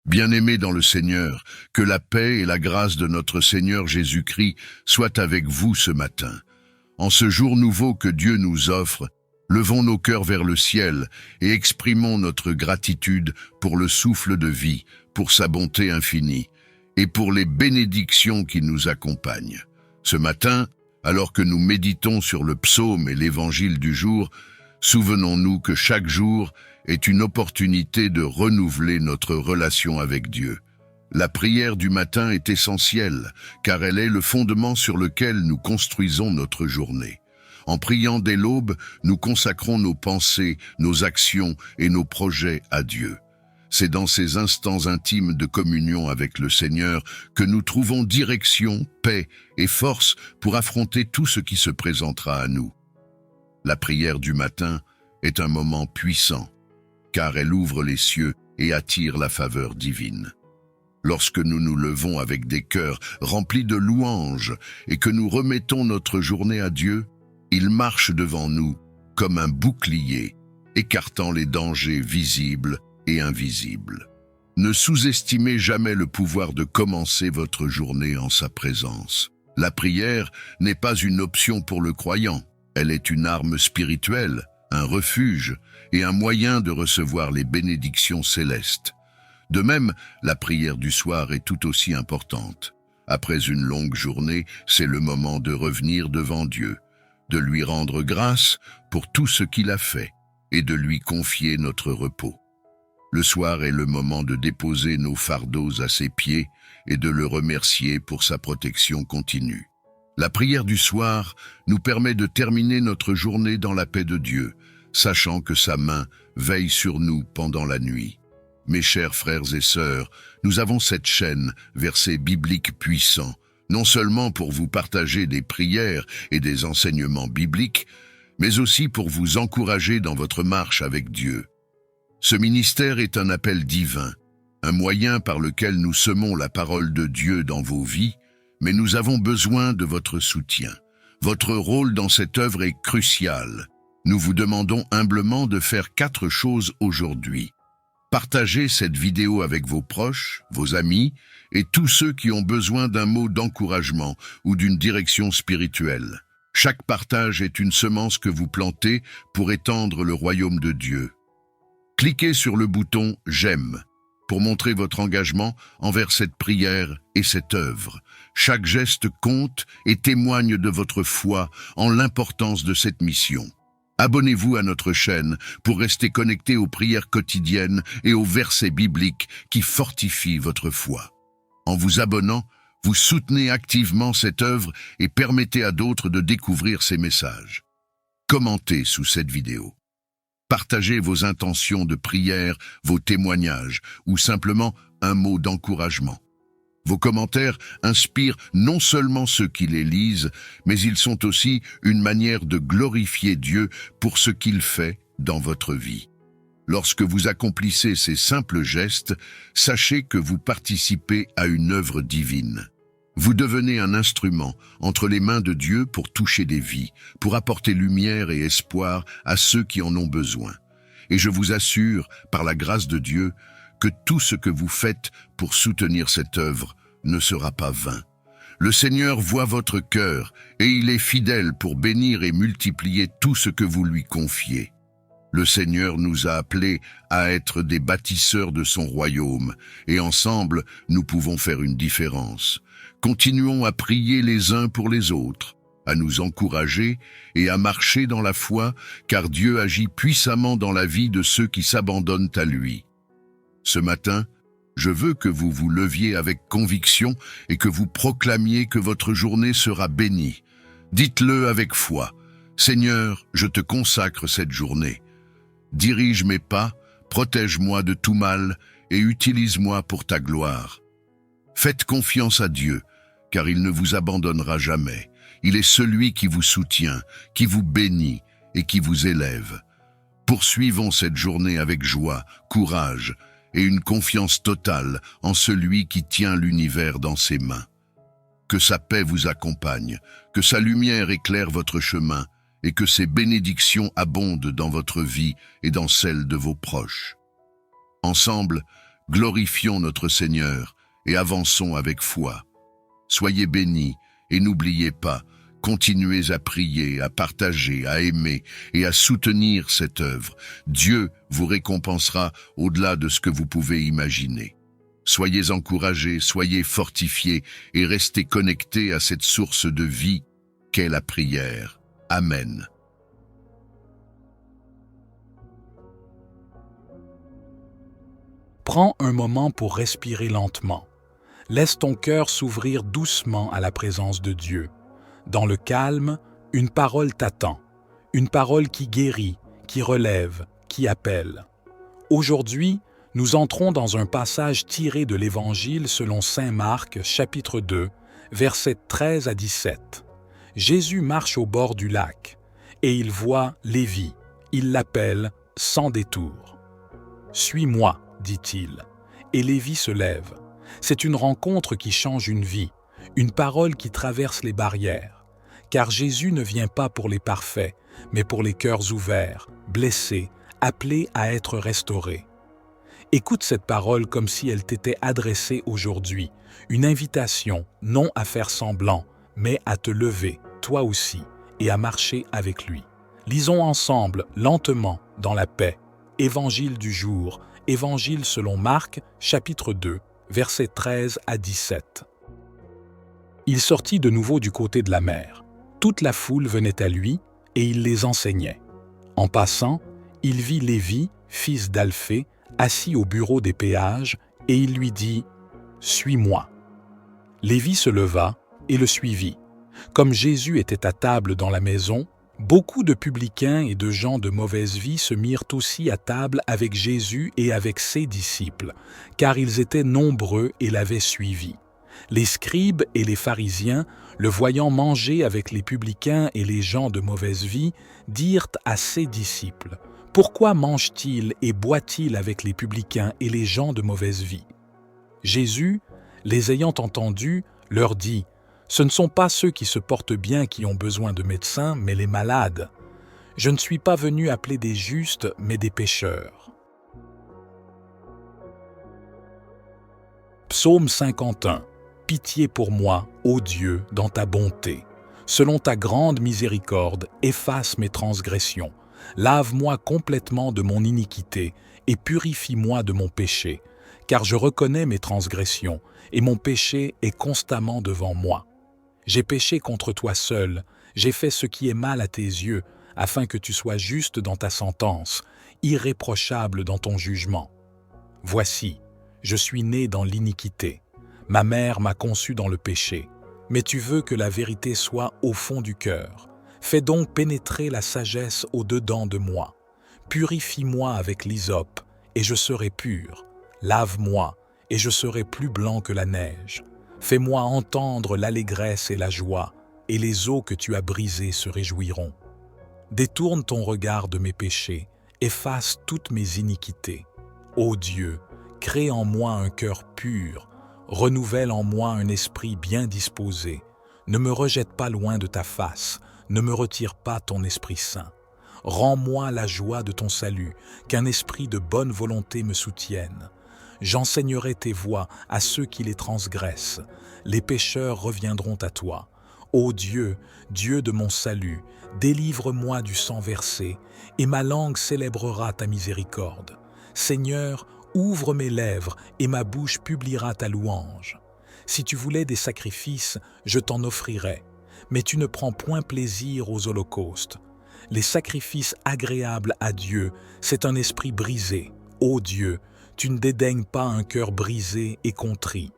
Bien-aimés dans le Seigneur, que la paix et la grâce de notre Seigneur Jésus-Christ soient avec vous ce matin. En ce jour nouveau que Dieu nous offre, levons nos cœurs vers le ciel et exprimons notre gratitude pour le souffle de vie, pour sa bonté infinie et pour les bénédictions qui nous accompagnent. Ce matin, alors que nous méditons sur le psaume et l'évangile du jour, souvenons-nous que chaque jour est une opportunité de renouveler notre relation avec Dieu. La prière du matin est essentielle, car elle est le fondement sur lequel nous construisons notre journée. En priant dès l'aube, nous consacrons nos pensées, nos actions et nos projets à Dieu. C'est dans ces instants intimes de communion avec le Seigneur que nous trouvons direction, paix et force pour affronter tout ce qui se présentera à nous. La prière du matin est un moment puissant, car elle ouvre les cieux et attire la faveur divine. Lorsque nous nous levons avec des cœurs remplis de louanges et que nous remettons notre journée à Dieu, il marche devant nous comme un bouclier, écartant les dangers visibles et invisibles. Ne sous-estimez jamais le pouvoir de commencer votre journée en sa présence. La prière n'est pas une option pour le croyant, elle est une arme spirituelle, un refuge et un moyen de recevoir les bénédictions célestes. De même, la prière du soir est tout aussi importante. Après une longue journée, c'est le moment de revenir devant Dieu, de lui rendre grâce pour tout ce qu'il a fait et de lui confier notre repos. Le soir est le moment de déposer nos fardeaux à ses pieds et de le remercier pour sa protection continue. La prière du soir nous permet de terminer notre journée dans la paix de Dieu, sachant que sa main veille sur nous pendant la nuit. Mes chers frères et sœurs, nous avons cette chaîne, versets bibliques puissants, non seulement pour vous partager des prières et des enseignements bibliques, mais aussi pour vous encourager dans votre marche avec Dieu. Ce ministère est un appel divin, un moyen par lequel nous semons la parole de Dieu dans vos vies, mais nous avons besoin de votre soutien. Votre rôle dans cette œuvre est crucial. Nous vous demandons humblement de faire 4 choses aujourd'hui. Partagez cette vidéo avec vos proches, vos amis et tous ceux qui ont besoin d'un mot d'encouragement ou d'une direction spirituelle. Chaque partage est une semence que vous plantez pour étendre le royaume de Dieu. Cliquez sur le bouton « J'aime » pour montrer votre engagement envers cette prière et cette œuvre. Chaque geste compte et témoigne de votre foi en l'importance de cette mission. Abonnez-vous à notre chaîne pour rester connecté aux prières quotidiennes et aux versets bibliques qui fortifient votre foi. En vous abonnant, vous soutenez activement cette œuvre et permettez à d'autres de découvrir ces messages. Commentez sous cette vidéo. Partagez vos intentions de prière, vos témoignages ou simplement un mot d'encouragement. Vos commentaires inspirent non seulement ceux qui les lisent, mais ils sont aussi une manière de glorifier Dieu pour ce qu'il fait dans votre vie. Lorsque vous accomplissez ces simples gestes, sachez que vous participez à une œuvre divine. Vous devenez un instrument entre les mains de Dieu pour toucher des vies, pour apporter lumière et espoir à ceux qui en ont besoin. Et je vous assure, par la grâce de Dieu, que tout ce que vous faites pour soutenir cette œuvre ne sera pas vain. Le Seigneur voit votre cœur et il est fidèle pour bénir et multiplier tout ce que vous lui confiez. Le Seigneur nous a appelés à être des bâtisseurs de son royaume et ensemble, nous pouvons faire une différence. Continuons à prier les uns pour les autres, à nous encourager et à marcher dans la foi, car Dieu agit puissamment dans la vie de ceux qui s'abandonnent à lui. Ce matin, je veux que vous vous leviez avec conviction et que vous proclamiez que votre journée sera bénie. Dites-le avec foi. Seigneur, je te consacre cette journée. Dirige mes pas, protège-moi de tout mal et utilise-moi pour ta gloire. Faites confiance à Dieu, car il ne vous abandonnera jamais. Il est celui qui vous soutient, qui vous bénit et qui vous élève. Poursuivons cette journée avec joie, courage et une confiance totale en celui qui tient l'univers dans ses mains. Que sa paix vous accompagne, que sa lumière éclaire votre chemin et que ses bénédictions abondent dans votre vie et dans celle de vos proches. Ensemble, Glorifions notre Seigneur et avançons avec foi. Soyez bénis et n'oubliez pas, continuez à prier, à partager, à aimer et à soutenir cette œuvre. Dieu vous récompensera au-delà de ce que vous pouvez imaginer. Soyez encouragés, soyez fortifiés et restez connectés à cette source de vie qu'est la prière. Amen. Prends un moment pour respirer lentement. Laisse ton cœur s'ouvrir doucement à la présence de Dieu. Dans le calme, une parole t'attend. Une parole qui guérit, qui relève, qui appelle. Aujourd'hui, nous entrons dans un passage tiré de l'Évangile selon saint Marc, chapitre 2, versets 13 à 17. Jésus marche au bord du lac et il voit Lévi. Il l'appelle sans détour. « Suis-moi », dit-il, et Lévi se lève. C'est une rencontre qui change une vie, une parole qui traverse les barrières. Car Jésus ne vient pas pour les parfaits, mais pour les cœurs ouverts, blessés, appelés à être restaurés. Écoute cette parole comme si elle t'était adressée aujourd'hui, une invitation non à faire semblant, mais à te lever, toi aussi, et à marcher avec lui. Lisons ensemble, lentement, dans la paix, Évangile du jour, Évangile selon Marc, chapitre 2, versets 13 à 17. Il sortit de nouveau du côté de la mer. Toute la foule venait à lui, et il les enseignait. En passant, il vit Lévi, fils d'Alphée, assis au bureau des péages, et il lui dit « Suis-moi ». Lévi se leva et le suivit. Comme Jésus était à table dans la maison, beaucoup de publicains et de gens de mauvaise vie se mirent aussi à table avec Jésus et avec ses disciples, car ils étaient nombreux et l'avaient suivi. Les scribes et les pharisiens, le voyant manger avec les publicains et les gens de mauvaise vie, dirent à ses disciples « Pourquoi mange-t-il et boit-il avec les publicains et les gens de mauvaise vie ?» Jésus, les ayant entendus, leur dit « Ce ne sont pas ceux qui se portent bien qui ont besoin de médecins, mais les malades. Je ne suis pas venu appeler des justes, mais des pécheurs. » Psaume 51. Pitié pour moi, ô Dieu, dans ta bonté. Selon ta grande miséricorde, efface mes transgressions. Lave-moi complètement de mon iniquité et purifie-moi de mon péché, car je reconnais mes transgressions et mon péché est constamment devant moi. J'ai péché contre toi seul, j'ai fait ce qui est mal à tes yeux, afin que tu sois juste dans ta sentence, irréprochable dans ton jugement. Voici, je suis né dans l'iniquité. Ma mère m'a conçu dans le péché. Mais tu veux que la vérité soit au fond du cœur. Fais donc pénétrer la sagesse au-dedans de moi. Purifie-moi avec l'hysope, et je serai pur. Lave-moi, et je serai plus blanc que la neige. Fais-moi entendre l'allégresse et la joie, et les eaux que tu as brisées se réjouiront. Détourne ton regard de mes péchés, efface toutes mes iniquités. Ô Dieu, crée en moi un cœur pur, renouvelle en moi un esprit bien disposé. Ne me rejette pas loin de ta face, ne me retire pas ton Esprit Saint. Rends-moi la joie de ton salut, qu'un esprit de bonne volonté me soutienne. J'enseignerai tes voies à ceux qui les transgressent. Les pécheurs reviendront à toi. Ô Dieu, Dieu de mon salut, délivre-moi du sang versé, et ma langue célébrera ta miséricorde. Seigneur, ouvre mes lèvres, et ma bouche publiera ta louange. Si tu voulais des sacrifices, je t'en offrirais, mais tu ne prends point plaisir aux holocaustes. Les sacrifices agréables à Dieu, c'est un esprit brisé. Ô Dieu, tu ne dédaignes pas un cœur brisé et contrit.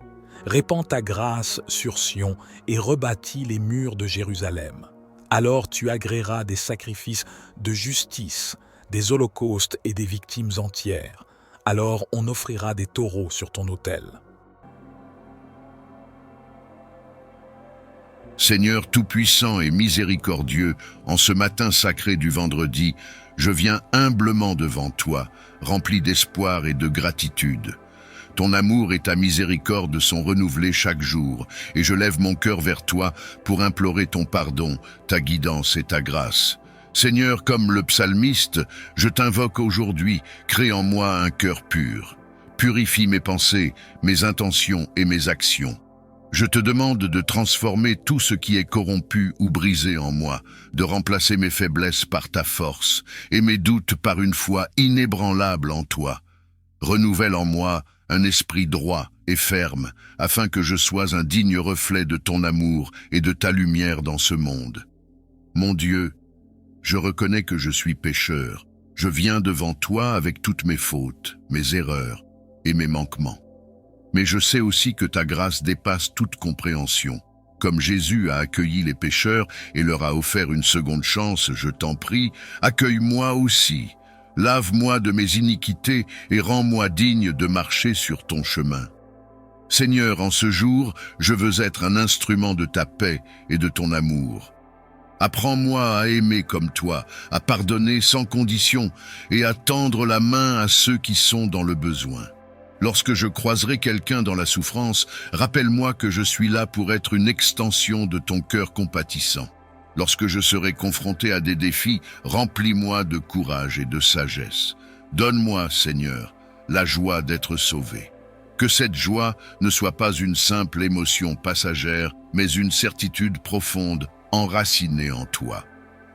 Répands ta grâce sur Sion et rebâtis les murs de Jérusalem. Alors tu agréeras des sacrifices de justice, des holocaustes et des victimes entières. Alors on offrira des taureaux sur ton autel. Seigneur tout-puissant et miséricordieux, en ce matin sacré du vendredi, je viens humblement devant toi, rempli d'espoir et de gratitude. Ton amour et ta miséricorde sont renouvelés chaque jour, et je lève mon cœur vers toi pour implorer ton pardon, ta guidance et ta grâce. Seigneur, comme le psalmiste, je t'invoque aujourd'hui, crée en moi un cœur pur. Purifie mes pensées, mes intentions et mes actions. Je te demande de transformer tout ce qui est corrompu ou brisé en moi, de remplacer mes faiblesses par ta force et mes doutes par une foi inébranlable en toi. Renouvelle en moi un esprit droit et ferme, afin que je sois un digne reflet de ton amour et de ta lumière dans ce monde. Mon Dieu, je reconnais que je suis pécheur. Je viens devant toi avec toutes mes fautes, mes erreurs et mes manquements. Mais je sais aussi que ta grâce dépasse toute compréhension. Comme Jésus a accueilli les pécheurs et leur a offert une seconde chance, je t'en prie, accueille-moi aussi. Lave-moi de mes iniquités et rends-moi digne de marcher sur ton chemin. Seigneur, en ce jour, je veux être un instrument de ta paix et de ton amour. Apprends-moi à aimer comme toi, à pardonner sans condition et à tendre la main à ceux qui sont dans le besoin. Lorsque je croiserai quelqu'un dans la souffrance, rappelle-moi que je suis là pour être une extension de ton cœur compatissant. Lorsque je serai confronté à des défis, remplis-moi de courage et de sagesse. Donne-moi, Seigneur, la joie d'être sauvé. Que cette joie ne soit pas une simple émotion passagère, mais une certitude profonde, enracinée en toi.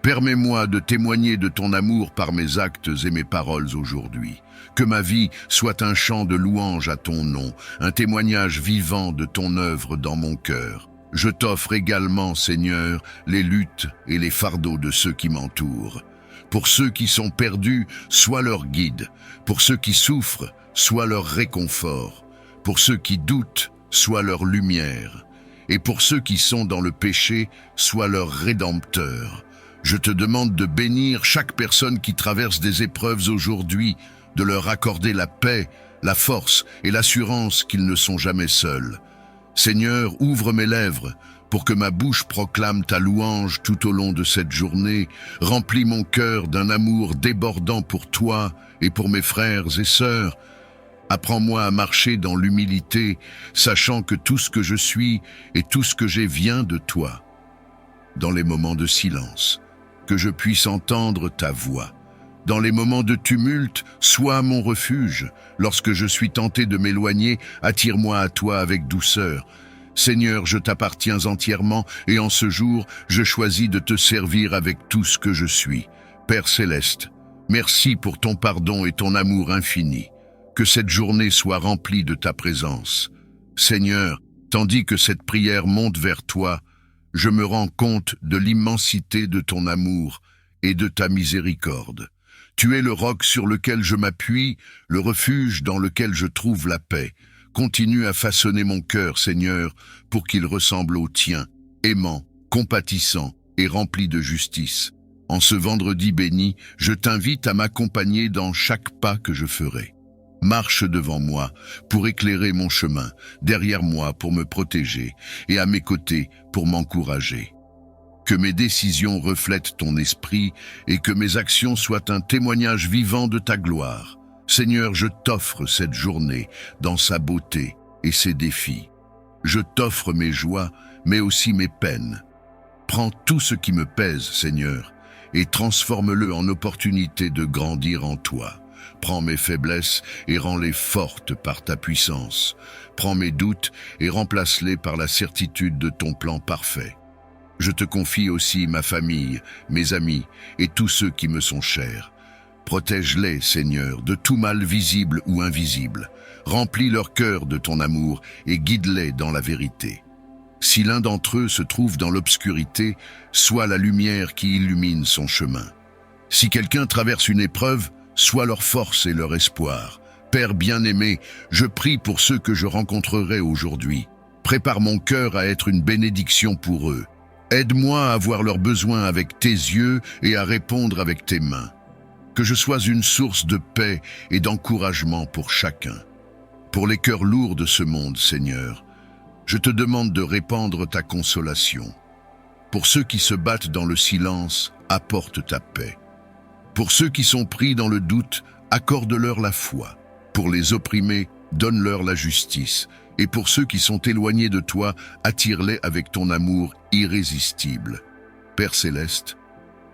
Permets-moi de témoigner de ton amour par mes actes et mes paroles aujourd'hui. Que ma vie soit un chant de louange à ton nom, un témoignage vivant de ton œuvre dans mon cœur. Je t'offre également, Seigneur, les luttes et les fardeaux de ceux qui m'entourent. Pour ceux qui sont perdus, sois leur guide. Pour ceux qui souffrent, sois leur réconfort. Pour ceux qui doutent, sois leur lumière. Et pour ceux qui sont dans le péché, sois leur rédempteur. Je te demande de bénir chaque personne qui traverse des épreuves aujourd'hui, de leur accorder la paix, la force et l'assurance qu'ils ne sont jamais seuls. Seigneur, ouvre mes lèvres pour que ma bouche proclame ta louange tout au long de cette journée. Remplis mon cœur d'un amour débordant pour toi et pour mes frères et sœurs. Apprends-moi à marcher dans l'humilité, sachant que tout ce que je suis et tout ce que j'ai vient de toi. Dans les moments de silence, que je puisse entendre ta voix. Dans les moments de tumulte, sois mon refuge. Lorsque je suis tenté de m'éloigner, attire-moi à toi avec douceur. Seigneur, je t'appartiens entièrement et en ce jour, je choisis de te servir avec tout ce que je suis. Père céleste, merci pour ton pardon et ton amour infini. Que cette journée soit remplie de ta présence. Seigneur, tandis que cette prière monte vers toi, je me rends compte de l'immensité de ton amour et de ta miséricorde. Tu es le roc sur lequel je m'appuie, le refuge dans lequel je trouve la paix. Continue à façonner mon cœur, Seigneur, pour qu'il ressemble au tien, aimant, compatissant et rempli de justice. En ce vendredi béni, je t'invite à m'accompagner dans chaque pas que je ferai. Marche devant moi pour éclairer mon chemin, derrière moi pour me protéger et à mes côtés pour m'encourager. Que mes décisions reflètent ton esprit et que mes actions soient un témoignage vivant de ta gloire. Seigneur, je t'offre cette journée dans sa beauté et ses défis. Je t'offre mes joies, mais aussi mes peines. Prends tout ce qui me pèse, Seigneur, et transforme-le en opportunité de grandir en toi. Prends mes faiblesses et rends-les fortes par ta puissance. Prends mes doutes et remplace-les par la certitude de ton plan parfait. Je te confie aussi ma famille, mes amis et tous ceux qui me sont chers. Protège-les, Seigneur, de tout mal visible ou invisible. Remplis leur cœur de ton amour et guide-les dans la vérité. Si l'un d'entre eux se trouve dans l'obscurité, sois la lumière qui illumine son chemin. Si quelqu'un traverse une épreuve, sois leur force et leur espoir. Père bien-aimé, je prie pour ceux que je rencontrerai aujourd'hui. Prépare mon cœur à être une bénédiction pour eux. Aide-moi à voir leurs besoins avec tes yeux et à répondre avec tes mains. Que je sois une source de paix et d'encouragement pour chacun. Pour les cœurs lourds de ce monde, Seigneur, je te demande de répandre ta consolation. Pour ceux qui se battent dans le silence, apporte ta paix. Pour ceux qui sont pris dans le doute, accorde-leur la foi. Pour les opprimés, donne-leur la justice. Et pour ceux qui sont éloignés de toi, attire-les avec ton amour irrésistible. Père céleste,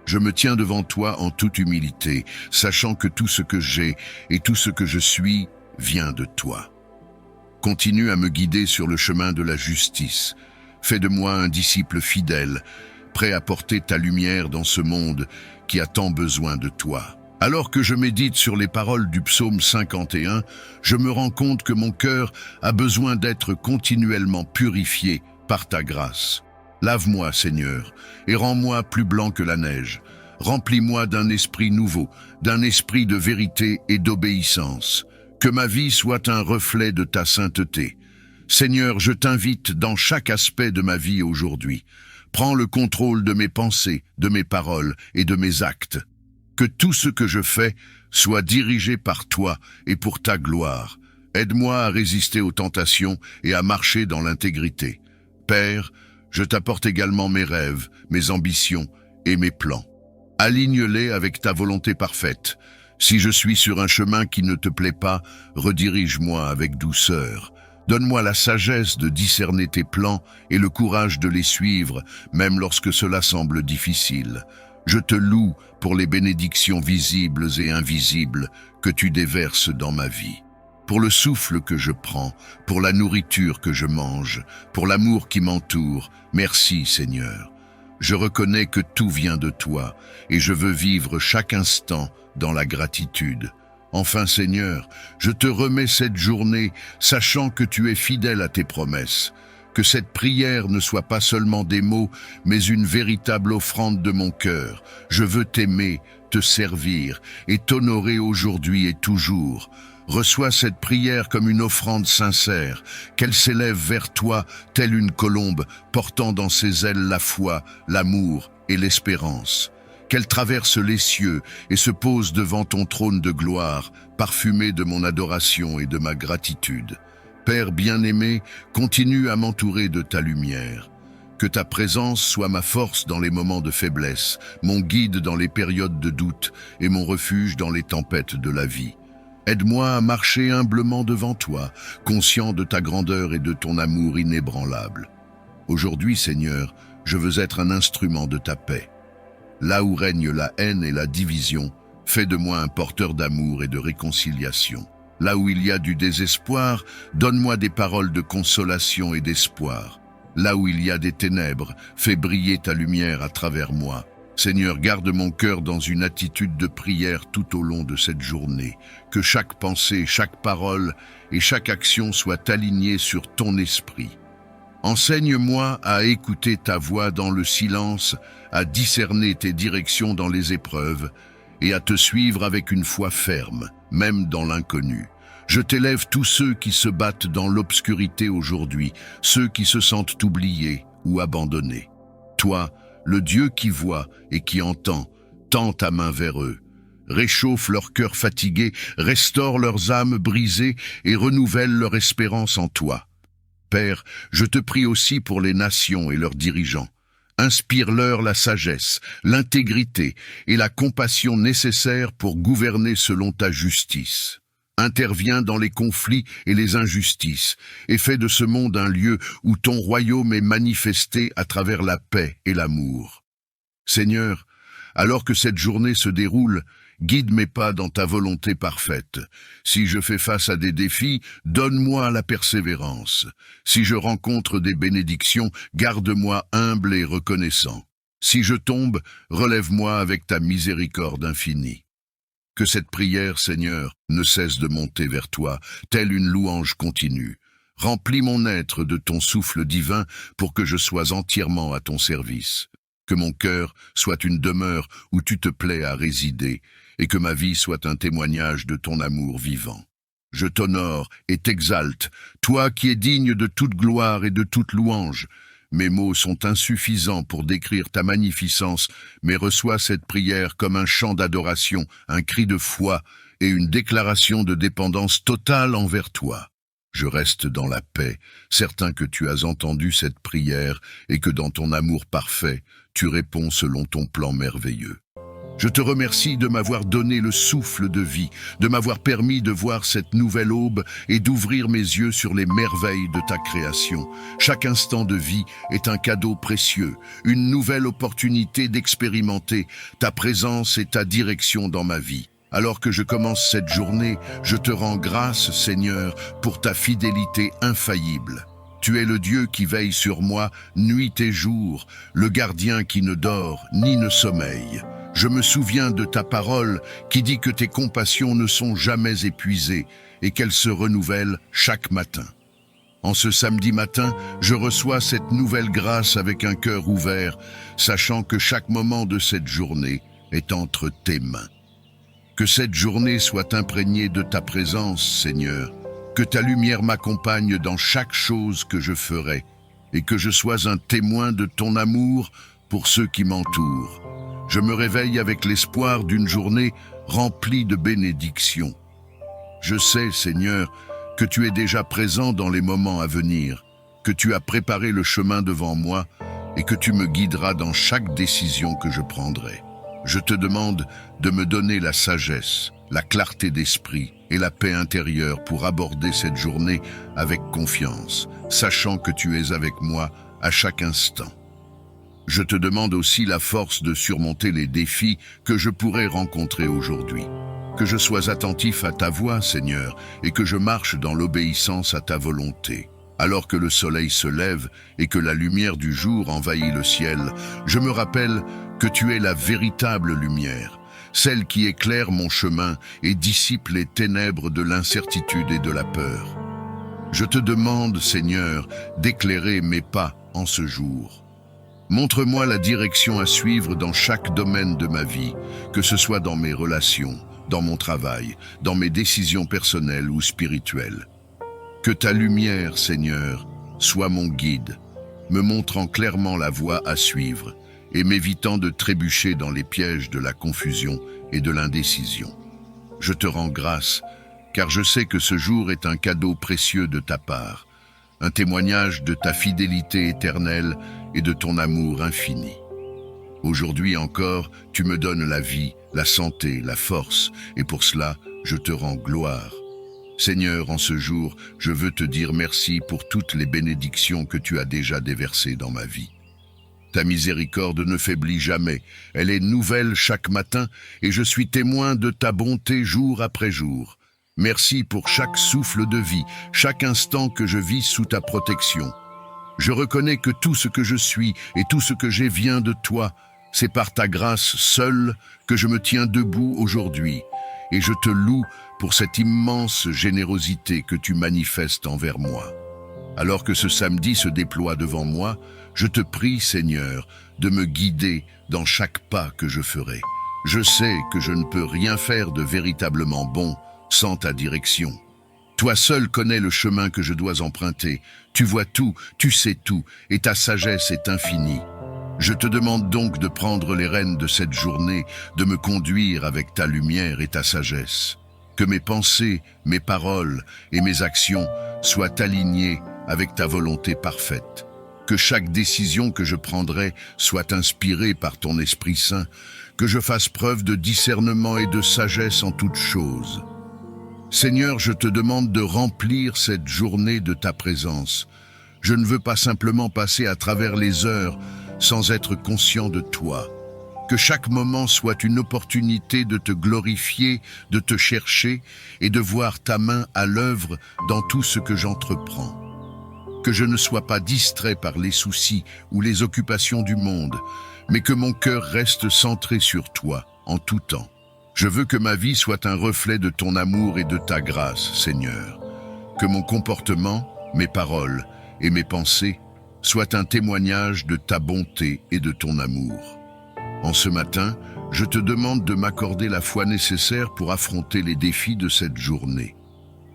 je me tiens devant toi en toute humilité, sachant que tout ce que j'ai et tout ce que je suis vient de toi. Continue à me guider sur le chemin de la justice. Fais de moi un disciple fidèle, prêt à porter ta lumière dans ce monde qui a tant besoin de toi. Alors que je médite sur les paroles du psaume 51, je me rends compte que mon cœur a besoin d'être continuellement purifié par ta grâce. Lave-moi, Seigneur, et rends-moi plus blanc que la neige. Remplis-moi d'un esprit nouveau, d'un esprit de vérité et d'obéissance. Que ma vie soit un reflet de ta sainteté. Seigneur, je t'invite dans chaque aspect de ma vie aujourd'hui. Prends le contrôle de mes pensées, de mes paroles et de mes actes. Que tout ce que je fais soit dirigé par toi et pour ta gloire. Aide-moi à résister aux tentations et à marcher dans l'intégrité. Père, je t'apporte également mes rêves, mes ambitions et mes plans. Aligne-les avec ta volonté parfaite. Si je suis sur un chemin qui ne te plaît pas, redirige-moi avec douceur. Donne-moi la sagesse de discerner tes plans et le courage de les suivre, même lorsque cela semble difficile. Je te loue pour les bénédictions visibles et invisibles que tu déverses dans ma vie. Pour le souffle que je prends, pour la nourriture que je mange, pour l'amour qui m'entoure, merci Seigneur. Je reconnais que tout vient de toi et je veux vivre chaque instant dans la gratitude. Enfin Seigneur, je te remets cette journée, sachant que tu es fidèle à tes promesses. Que cette prière ne soit pas seulement des mots, mais une véritable offrande de mon cœur. Je veux t'aimer, te servir et t'honorer aujourd'hui et toujours. Reçois cette prière comme une offrande sincère, qu'elle s'élève vers toi telle une colombe, portant dans ses ailes la foi, l'amour et l'espérance. Qu'elle traverse les cieux et se pose devant ton trône de gloire, parfumée de mon adoration et de ma gratitude. Père bien-aimé, continue à m'entourer de ta lumière. Que ta présence soit ma force dans les moments de faiblesse, mon guide dans les périodes de doute et mon refuge dans les tempêtes de la vie. Aide-moi à marcher humblement devant toi, conscient de ta grandeur et de ton amour inébranlable. Aujourd'hui, Seigneur, je veux être un instrument de ta paix. Là où règne la haine et la division, fais de moi un porteur d'amour et de réconciliation. Là où il y a du désespoir, donne-moi des paroles de consolation et d'espoir. Là où il y a des ténèbres, fais briller ta lumière à travers moi. Seigneur, garde mon cœur dans une attitude de prière tout au long de cette journée. Que chaque pensée, chaque parole et chaque action soient alignées sur ton esprit. Enseigne-moi à écouter ta voix dans le silence, à discerner tes directions dans les épreuves et à te suivre avec une foi ferme, même dans l'inconnu. Je t'élève tous ceux qui se battent dans l'obscurité aujourd'hui, ceux qui se sentent oubliés ou abandonnés. Toi, le Dieu qui voit et qui entend, tends ta main vers eux. Réchauffe leur cœur fatigué, restaure leurs âmes brisées et renouvelle leur espérance en toi. Père, je te prie aussi pour les nations et leurs dirigeants. Inspire-leur la sagesse, l'intégrité et la compassion nécessaires pour gouverner selon ta justice. Interviens dans les conflits et les injustices et fais de ce monde un lieu où ton royaume est manifesté à travers la paix et l'amour. Seigneur, alors que cette journée se déroule, guide mes pas dans ta volonté parfaite. Si je fais face à des défis, donne-moi la persévérance. Si je rencontre des bénédictions, garde-moi humble et reconnaissant. Si je tombe, relève-moi avec ta miséricorde infinie. Que cette prière, Seigneur, ne cesse de monter vers toi, telle une louange continue. Remplis mon être de ton souffle divin pour que je sois entièrement à ton service. Que mon cœur soit une demeure où tu te plais à résider, et que ma vie soit un témoignage de ton amour vivant. Je t'honore et t'exalte, toi qui es digne de toute gloire et de toute louange. Mes mots sont insuffisants pour décrire ta magnificence, mais reçois cette prière comme un chant d'adoration, un cri de foi et une déclaration de dépendance totale envers toi. Je reste dans la paix, certain que tu as entendu cette prière et que dans ton amour parfait, tu réponds selon ton plan merveilleux. Je te remercie de m'avoir donné le souffle de vie, de m'avoir permis de voir cette nouvelle aube et d'ouvrir mes yeux sur les merveilles de ta création. Chaque instant de vie est un cadeau précieux, une nouvelle opportunité d'expérimenter ta présence et ta direction dans ma vie. Alors que je commence cette journée, je te rends grâce, Seigneur, pour ta fidélité infaillible. Tu es le Dieu qui veille sur moi nuit et jour, le gardien qui ne dort ni ne sommeille. Je me souviens de ta parole qui dit que tes compassions ne sont jamais épuisées et qu'elles se renouvellent chaque matin. En ce samedi matin, je reçois cette nouvelle grâce avec un cœur ouvert, sachant que chaque moment de cette journée est entre tes mains. Que cette journée soit imprégnée de ta présence, Seigneur, que ta lumière m'accompagne dans chaque chose que je ferai, et que je sois un témoin de ton amour pour ceux qui m'entourent. Je me réveille avec l'espoir d'une journée remplie de bénédictions. Je sais, Seigneur, que tu es déjà présent dans les moments à venir, que tu as préparé le chemin devant moi et que tu me guideras dans chaque décision que je prendrai. Je te demande de me donner la sagesse, la clarté d'esprit et la paix intérieure pour aborder cette journée avec confiance, sachant que tu es avec moi à chaque instant. Je te demande aussi la force de surmonter les défis que je pourrais rencontrer aujourd'hui. Que je sois attentif à ta voix, Seigneur, et que je marche dans l'obéissance à ta volonté. Alors que le soleil se lève et que la lumière du jour envahit le ciel, je me rappelle que tu es la véritable lumière, celle qui éclaire mon chemin et dissipe les ténèbres de l'incertitude et de la peur. Je te demande, Seigneur, d'éclairer mes pas en ce jour. Montre-moi la direction à suivre dans chaque domaine de ma vie, que ce soit dans mes relations, dans mon travail, dans mes décisions personnelles ou spirituelles. Que ta lumière, Seigneur, soit mon guide, me montrant clairement la voie à suivre et m'évitant de trébucher dans les pièges de la confusion et de l'indécision. Je te rends grâce, car je sais que ce jour est un cadeau précieux de ta part, un témoignage de ta fidélité éternelle et de ton amour infini. Aujourd'hui encore, tu me donnes la vie, la santé, la force, et pour cela, je te rends gloire. Seigneur, en ce jour, je veux te dire merci pour toutes les bénédictions que tu as déjà déversées dans ma vie. Ta miséricorde ne faiblit jamais, elle est nouvelle chaque matin, et je suis témoin de ta bonté jour après jour. Merci pour chaque souffle de vie, chaque instant que je vis sous ta protection. Je reconnais que tout ce que je suis et tout ce que j'ai vient de toi. C'est par ta grâce seule que je me tiens debout aujourd'hui, et je te loue pour cette immense générosité que tu manifestes envers moi. Alors que ce samedi se déploie devant moi, je te prie, Seigneur, de me guider dans chaque pas que je ferai. Je sais que je ne peux rien faire de véritablement bon sans ta direction. Toi seul connais le chemin que je dois emprunter. Tu vois tout, tu sais tout, et ta sagesse est infinie. Je te demande donc de prendre les rênes de cette journée, de me conduire avec ta lumière et ta sagesse. Que mes pensées, mes paroles et mes actions soient alignées avec ta volonté parfaite. Que chaque décision que je prendrai soit inspirée par ton Esprit Saint, que je fasse preuve de discernement et de sagesse en toutes choses. Seigneur, je te demande de remplir cette journée de ta présence. Je ne veux pas simplement passer à travers les heures sans être conscient de toi. Que chaque moment soit une opportunité de te glorifier, de te chercher et de voir ta main à l'œuvre dans tout ce que j'entreprends. Que je ne sois pas distrait par les soucis ou les occupations du monde, mais que mon cœur reste centré sur toi en tout temps. Je veux que ma vie soit un reflet de ton amour et de ta grâce, Seigneur. Que mon comportement, mes paroles et mes pensées soient un témoignage de ta bonté et de ton amour. En ce matin, je te demande de m'accorder la foi nécessaire pour affronter les défis de cette journée.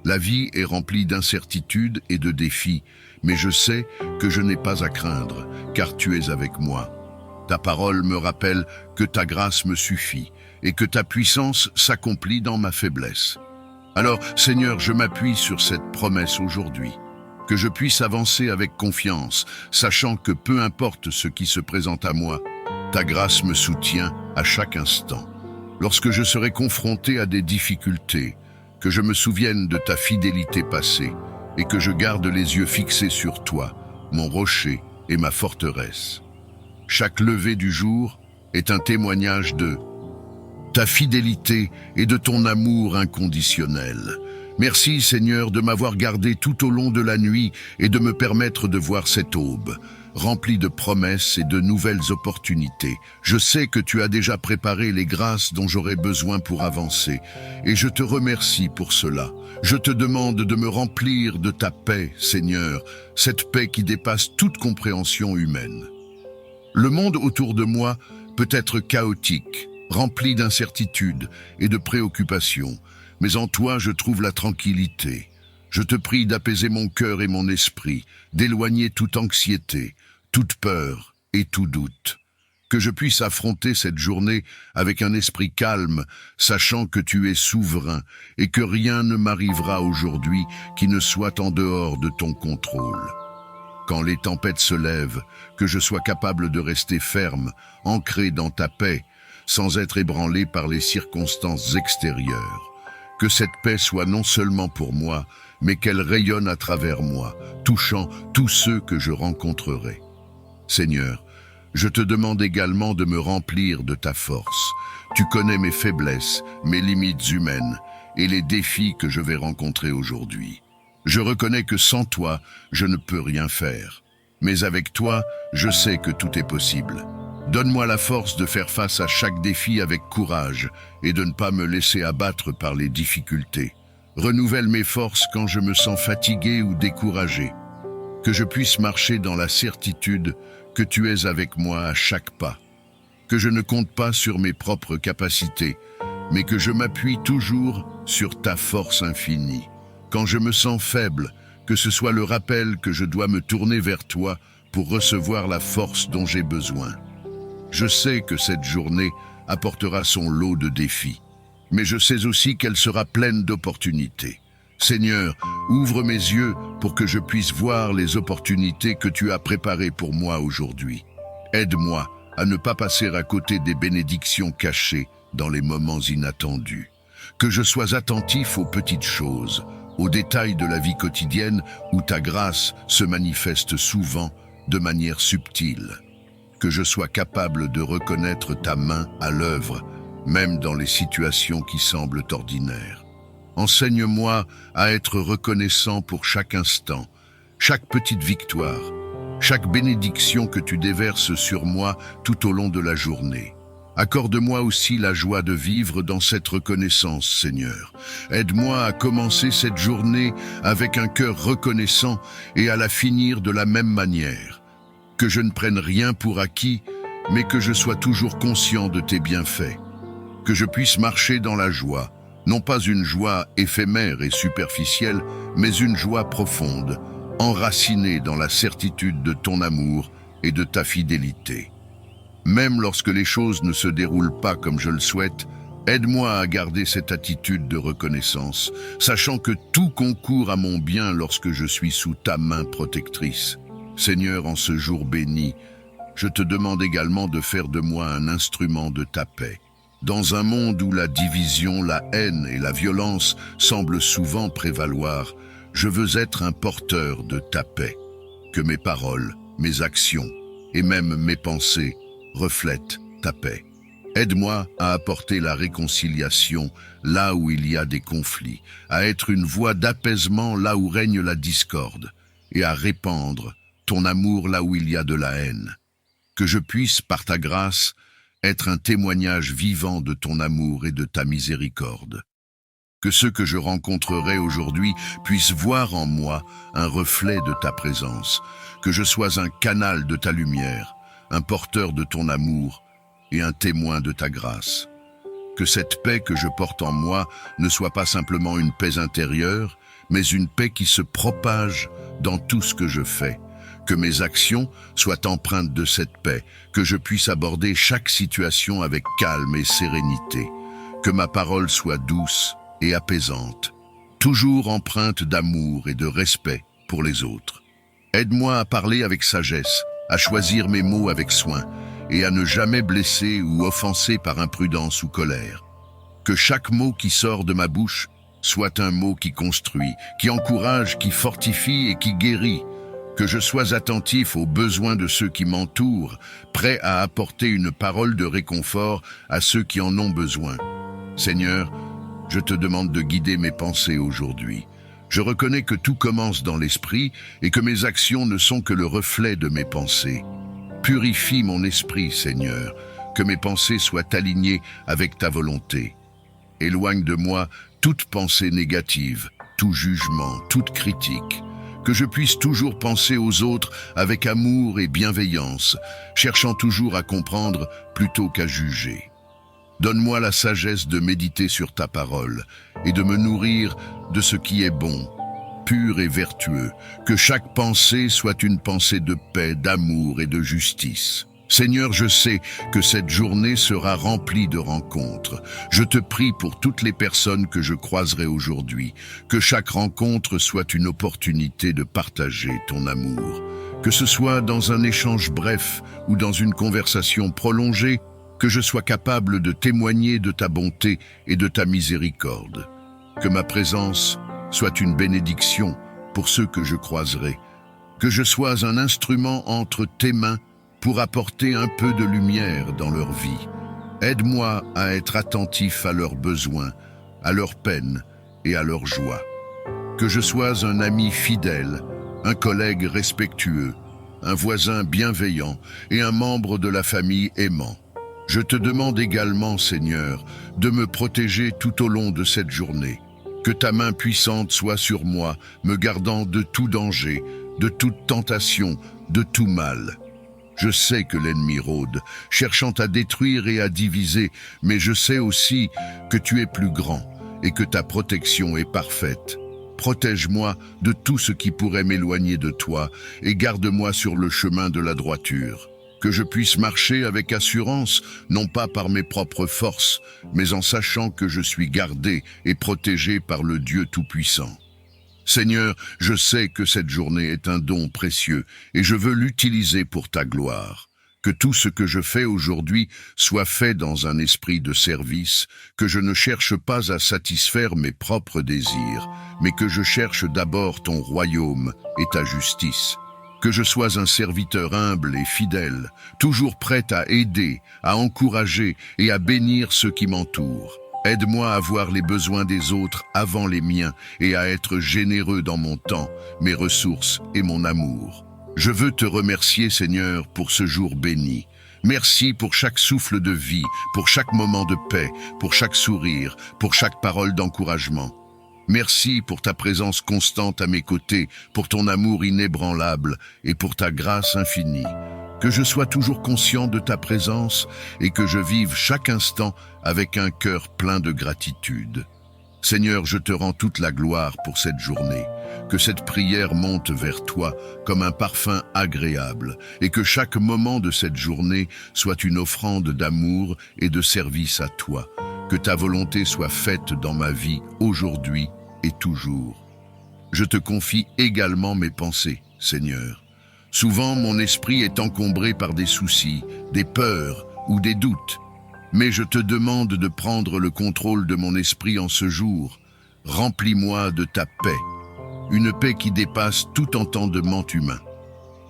La vie est remplie d'incertitudes et de défis, mais je sais que je n'ai pas à craindre, car tu es avec moi. Ta parole me rappelle que ta grâce me suffit et que ta puissance s'accomplit dans ma faiblesse. Alors, Seigneur, je m'appuie sur cette promesse aujourd'hui, que je puisse avancer avec confiance, sachant que peu importe ce qui se présente à moi, ta grâce me soutient à chaque instant. Lorsque je serai confronté à des difficultés, que je me souvienne de ta fidélité passée et que je garde les yeux fixés sur toi, mon rocher et ma forteresse. Chaque lever du jour est un témoignage de ta fidélité et de ton amour inconditionnel. Merci Seigneur de m'avoir gardé tout au long de la nuit et de me permettre de voir cette aube, remplie de promesses et de nouvelles opportunités. Je sais que tu as déjà préparé les grâces dont j'aurai besoin pour avancer, et je te remercie pour cela. Je te demande de me remplir de ta paix, Seigneur, cette paix qui dépasse toute compréhension humaine. Le monde autour de moi peut être chaotique, rempli d'incertitudes et de préoccupations, mais en toi je trouve la tranquillité. Je te prie d'apaiser mon cœur et mon esprit, d'éloigner toute anxiété, toute peur et tout doute. Que je puisse affronter cette journée avec un esprit calme, sachant que tu es souverain et que rien ne m'arrivera aujourd'hui qui ne soit en dehors de ton contrôle. Quand les tempêtes se lèvent, que je sois capable de rester ferme, ancré dans ta paix, sans être ébranlé par les circonstances extérieures. Que cette paix soit non seulement pour moi, mais qu'elle rayonne à travers moi, touchant tous ceux que je rencontrerai. Seigneur, je te demande également de me remplir de ta force. Tu connais mes faiblesses, mes limites humaines et les défis que je vais rencontrer aujourd'hui. Je reconnais que sans toi, je ne peux rien faire. Mais avec toi, je sais que tout est possible. Donne-moi la force de faire face à chaque défi avec courage et de ne pas me laisser abattre par les difficultés. Renouvelle mes forces quand je me sens fatigué ou découragé. Que je puisse marcher dans la certitude que tu es avec moi à chaque pas. Que je ne compte pas sur mes propres capacités, mais que je m'appuie toujours sur ta force infinie. Quand je me sens faible, que ce soit le rappel que je dois me tourner vers toi pour recevoir la force dont j'ai besoin. Je sais que cette journée apportera son lot de défis, mais je sais aussi qu'elle sera pleine d'opportunités. Seigneur, ouvre mes yeux pour que je puisse voir les opportunités que tu as préparées pour moi aujourd'hui. Aide-moi à ne pas passer à côté des bénédictions cachées dans les moments inattendus. Que je sois attentif aux petites choses, aux détails de la vie quotidienne où ta grâce se manifeste souvent de manière subtile. Que je sois capable de reconnaître ta main à l'œuvre, même dans les situations qui semblent ordinaires. Enseigne-moi à être reconnaissant pour chaque instant, chaque petite victoire, chaque bénédiction que tu déverses sur moi tout au long de la journée. Accorde-moi aussi la joie de vivre dans cette reconnaissance, Seigneur. Aide-moi à commencer cette journée avec un cœur reconnaissant et à la finir de la même manière. Que je ne prenne rien pour acquis, mais que je sois toujours conscient de tes bienfaits. Que je puisse marcher dans la joie, non pas une joie éphémère et superficielle, mais une joie profonde, enracinée dans la certitude de ton amour et de ta fidélité. Même lorsque les choses ne se déroulent pas comme je le souhaite, aide-moi à garder cette attitude de reconnaissance, sachant que tout concourt à mon bien lorsque je suis sous ta main protectrice. Seigneur, en ce jour béni, je te demande également de faire de moi un instrument de ta paix. Dans un monde où la division, la haine et la violence semblent souvent prévaloir, je veux être un porteur de ta paix. Que mes paroles, mes actions et même mes pensées reflètent ta paix. Aide-moi à apporter la réconciliation là où il y a des conflits, à être une voix d'apaisement là où règne la discorde, et à répandre ton amour là où il y a de la haine. Que je puisse, par ta grâce, être un témoignage vivant de ton amour et de ta miséricorde. Que ceux que je rencontrerai aujourd'hui puissent voir en moi un reflet de ta présence, que je sois un canal de ta lumière, un porteur de ton amour et un témoin de ta grâce. Que cette paix que je porte en moi ne soit pas simplement une paix intérieure, mais une paix qui se propage dans tout ce que je fais. Que mes actions soient empreintes de cette paix, que je puisse aborder chaque situation avec calme et sérénité, que ma parole soit douce et apaisante, toujours empreinte d'amour et de respect pour les autres. Aide-moi à parler avec sagesse, à choisir mes mots avec soin et à ne jamais blesser ou offenser par imprudence ou colère. Que chaque mot qui sort de ma bouche soit un mot qui construit, qui encourage, qui fortifie et qui guérit. que je sois attentif aux besoins de ceux qui m'entourent, prêt à apporter une parole de réconfort à ceux qui en ont besoin. Seigneur, je te demande de guider mes pensées aujourd'hui. Je reconnais que tout commence dans l'esprit et que mes actions ne sont que le reflet de mes pensées. Purifie mon esprit, Seigneur, que mes pensées soient alignées avec ta volonté. Éloigne de moi toute pensée négative, tout jugement, toute critique. Que je puisse toujours penser aux autres avec amour et bienveillance, cherchant toujours à comprendre plutôt qu'à juger. Donne-moi la sagesse de méditer sur ta parole et de me nourrir de ce qui est bon, pur et vertueux, que chaque pensée soit une pensée de paix, d'amour et de justice. Seigneur, je sais que cette journée sera remplie de rencontres. Je te prie pour toutes les personnes que je croiserai aujourd'hui, que chaque rencontre soit une opportunité de partager ton amour. Que ce soit dans un échange bref ou dans une conversation prolongée, que je sois capable de témoigner de ta bonté et de ta miséricorde. Que ma présence soit une bénédiction pour ceux que je croiserai. Que je sois un instrument entre tes mains pour apporter un peu de lumière dans leur vie. Aide-moi à être attentif à leurs besoins, à leurs peines et à leurs joies. Que je sois un ami fidèle, un collègue respectueux, un voisin bienveillant et un membre de la famille aimant. Je te demande également, Seigneur, de me protéger tout au long de cette journée. Que ta main puissante soit sur moi, me gardant de tout danger, de toute tentation, de tout mal. Je sais que l'ennemi rôde, cherchant à détruire et à diviser, mais je sais aussi que tu es plus grand et que ta protection est parfaite. Protège-moi de tout ce qui pourrait m'éloigner de toi et garde-moi sur le chemin de la droiture. Que je puisse marcher avec assurance, non pas par mes propres forces, mais en sachant que je suis gardé et protégé par le Dieu Tout-Puissant. Seigneur, je sais que cette journée est un don précieux et je veux l'utiliser pour ta gloire. Que tout ce que je fais aujourd'hui soit fait dans un esprit de service, que je ne cherche pas à satisfaire mes propres désirs, mais que je cherche d'abord ton royaume et ta justice. Que je sois un serviteur humble et fidèle, toujours prêt à aider, à encourager et à bénir ceux qui m'entourent. Aide-moi à voir les besoins des autres avant les miens et à être généreux dans mon temps, mes ressources et mon amour. Je veux te remercier, Seigneur, pour ce jour béni. Merci pour chaque souffle de vie, pour chaque moment de paix, pour chaque sourire, pour chaque parole d'encouragement. Merci pour ta présence constante à mes côtés, pour ton amour inébranlable et pour ta grâce infinie. Que je sois toujours conscient de ta présence et que je vive chaque instant avec un cœur plein de gratitude. Seigneur, je te rends toute la gloire pour cette journée. Que cette prière monte vers toi comme un parfum agréable et que chaque moment de cette journée soit une offrande d'amour et de service à toi. Que ta volonté soit faite dans ma vie aujourd'hui et toujours. Je te confie également mes pensées, Seigneur. Souvent, mon esprit est encombré par des soucis, des peurs ou des doutes. Mais je te demande de prendre le contrôle de mon esprit en ce jour. Remplis-moi de ta paix, une paix qui dépasse tout entendement humain.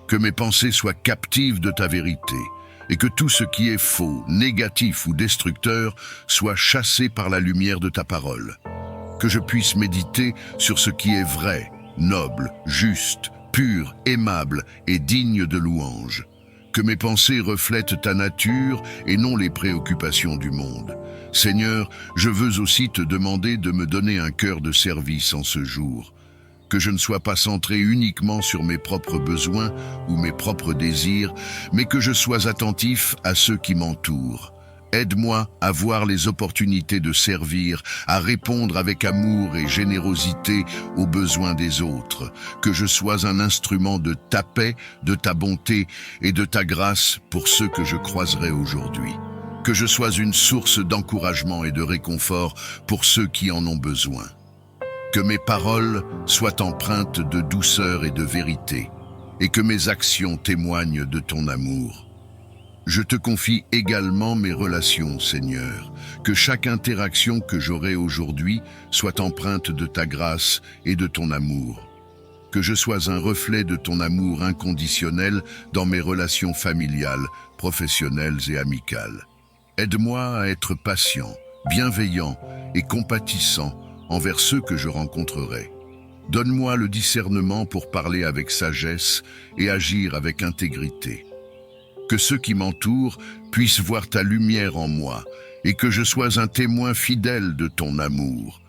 Que mes pensées soient captives de ta vérité et que tout ce qui est faux, négatif ou destructeur soit chassé par la lumière de ta parole. Que je puisse méditer sur ce qui est vrai, noble, juste, pur, aimable et digne de louange. Que mes pensées reflètent ta nature et non les préoccupations du monde. Seigneur, je veux aussi te demander de me donner un cœur de service en ce jour. Que je ne sois pas centré uniquement sur mes propres besoins ou mes propres désirs, mais que je sois attentif à ceux qui m'entourent. Aide-moi à voir les opportunités de servir, à répondre avec amour et générosité aux besoins des autres. Que je sois un instrument de ta paix, de ta bonté et de ta grâce pour ceux que je croiserai aujourd'hui. Que je sois une source d'encouragement et de réconfort pour ceux qui en ont besoin. Que mes paroles soient empreintes de douceur et de vérité, et que mes actions témoignent de ton amour. Je te confie également mes relations, Seigneur, que chaque interaction que j'aurai aujourd'hui soit empreinte de ta grâce et de ton amour. que je sois un reflet de ton amour inconditionnel dans mes relations familiales, professionnelles et amicales. Aide-moi à être patient, bienveillant et compatissant envers ceux que je rencontrerai. Donne-moi le discernement pour parler avec sagesse et agir avec intégrité. Que ceux qui m'entourent puissent voir ta lumière en moi et que je sois un témoin fidèle de ton amour.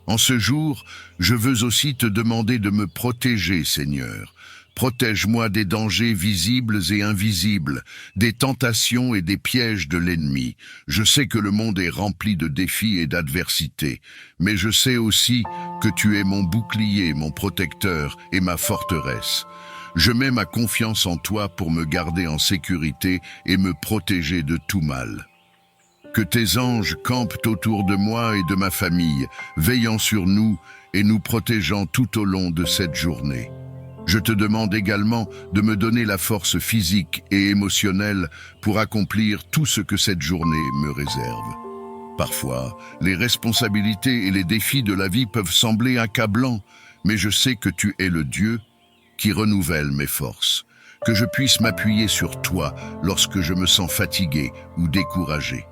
En ce jour, je veux aussi te demander de me protéger, Seigneur. Protège-moi des dangers visibles et invisibles, des tentations et des pièges de l'ennemi. Je sais que le monde est rempli de défis et d'adversités, mais je sais aussi que tu es mon bouclier, mon protecteur et ma forteresse. Je mets ma confiance en toi pour me garder en sécurité et me protéger de tout mal. Que tes anges campent autour de moi et de ma famille, veillant sur nous et nous protégeant tout au long de cette journée. Je te demande également de me donner la force physique et émotionnelle pour accomplir tout ce que cette journée me réserve. Parfois, les responsabilités et les défis de la vie peuvent sembler accablants, mais je sais que tu es le Dieu qui renouvelle mes forces, que je puisse m'appuyer sur toi lorsque je me sens fatigué ou découragé,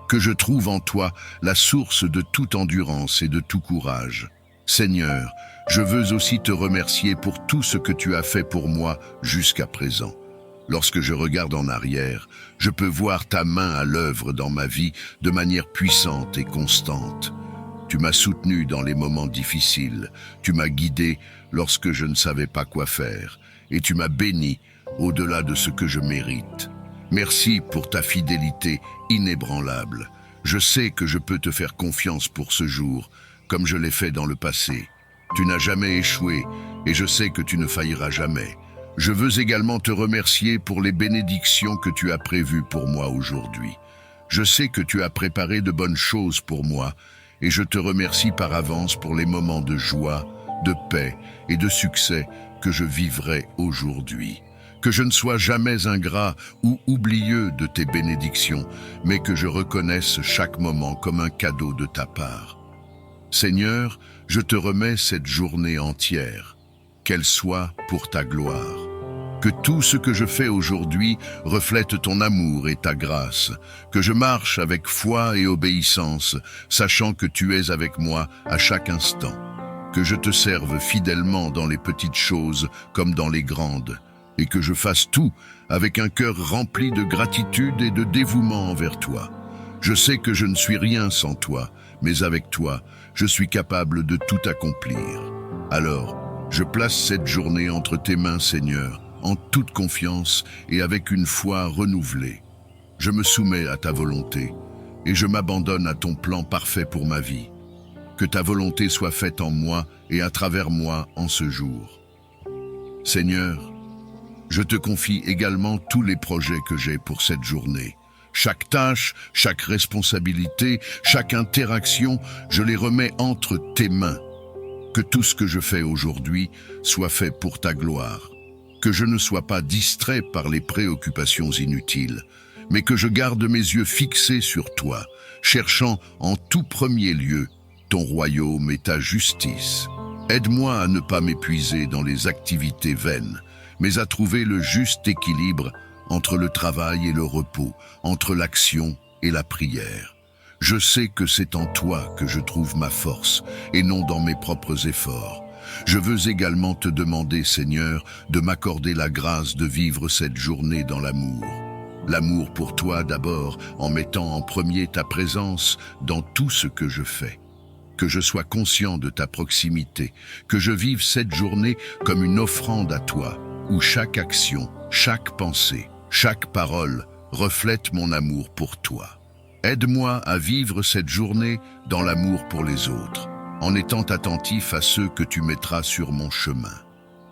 que je trouve en toi la source de toute endurance et de tout courage. Seigneur, je veux aussi te remercier pour tout ce que tu as fait pour moi jusqu'à présent. Lorsque je regarde en arrière, je peux voir ta main à l'œuvre dans ma vie de manière puissante et constante. Tu m'as soutenu dans les moments difficiles, tu m'as guidé lorsque je ne savais pas quoi faire, et tu m'as béni au-delà de ce que je mérite. Merci pour ta fidélité inébranlable. Je sais que je peux te faire confiance pour ce jour, comme je l'ai fait dans le passé. Tu n'as jamais échoué, et je sais que tu ne failliras jamais. Je veux également te remercier pour les bénédictions que tu as prévues pour moi aujourd'hui. Je sais que tu as préparé de bonnes choses pour moi, et je te remercie par avance pour les moments de joie, de paix et de succès que je vivrai aujourd'hui. Que je ne sois jamais ingrat ou oublieux de tes bénédictions, mais que je reconnaisse chaque moment comme un cadeau de ta part. Seigneur, je te remets cette journée entière, qu'elle soit pour ta gloire. Que tout ce que je fais aujourd'hui reflète ton amour et ta grâce, que je marche avec foi et obéissance, sachant que tu es avec moi à chaque instant, que je te serve fidèlement dans les petites choses comme dans les grandes, et que je fasse tout avec un cœur rempli de gratitude et de dévouement envers toi. Je sais que je ne suis rien sans toi, mais avec toi, je suis capable de tout accomplir. Alors, je place cette journée entre tes mains, Seigneur, en toute confiance et avec une foi renouvelée. Je me soumets à ta volonté et je m'abandonne à ton plan parfait pour ma vie. Que ta volonté soit faite en moi et à travers moi en ce jour. Seigneur, je te confie également tous les projets que j'ai pour cette journée. Chaque tâche, chaque responsabilité, chaque interaction, je les remets entre tes mains. Que tout ce que je fais aujourd'hui soit fait pour ta gloire. Que je ne sois pas distrait par les préoccupations inutiles, mais que je garde mes yeux fixés sur toi, cherchant en tout premier lieu ton royaume et ta justice. Aide-moi à ne pas m'épuiser dans les activités vaines, mais à trouver le juste équilibre entre le travail et le repos, entre l'action et la prière. Je sais que c'est en toi que je trouve ma force, et non dans mes propres efforts. Je veux également te demander, Seigneur, de m'accorder la grâce de vivre cette journée dans l'amour. L'amour pour toi d'abord, en mettant en premier ta présence dans tout ce que je fais. Que je sois conscient de ta proximité, que je vive cette journée comme une offrande à toi, où chaque action, chaque pensée, chaque parole reflète mon amour pour toi. Aide-moi à vivre cette journée dans l'amour pour les autres, en étant attentif à ceux que tu mettras sur mon chemin.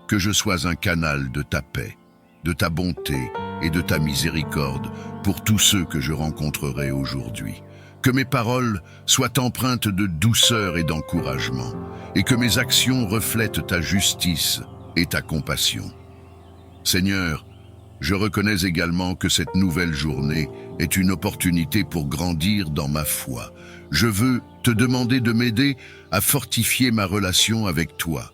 Que je sois un canal de ta paix, de ta bonté et de ta miséricorde pour tous ceux que je rencontrerai aujourd'hui. Que mes paroles soient empreintes de douceur et d'encouragement, et que mes actions reflètent ta justice et ta compassion. Seigneur, je reconnais également que cette nouvelle journée est une opportunité pour grandir dans ma foi. Je veux te demander de m'aider à fortifier ma relation avec toi.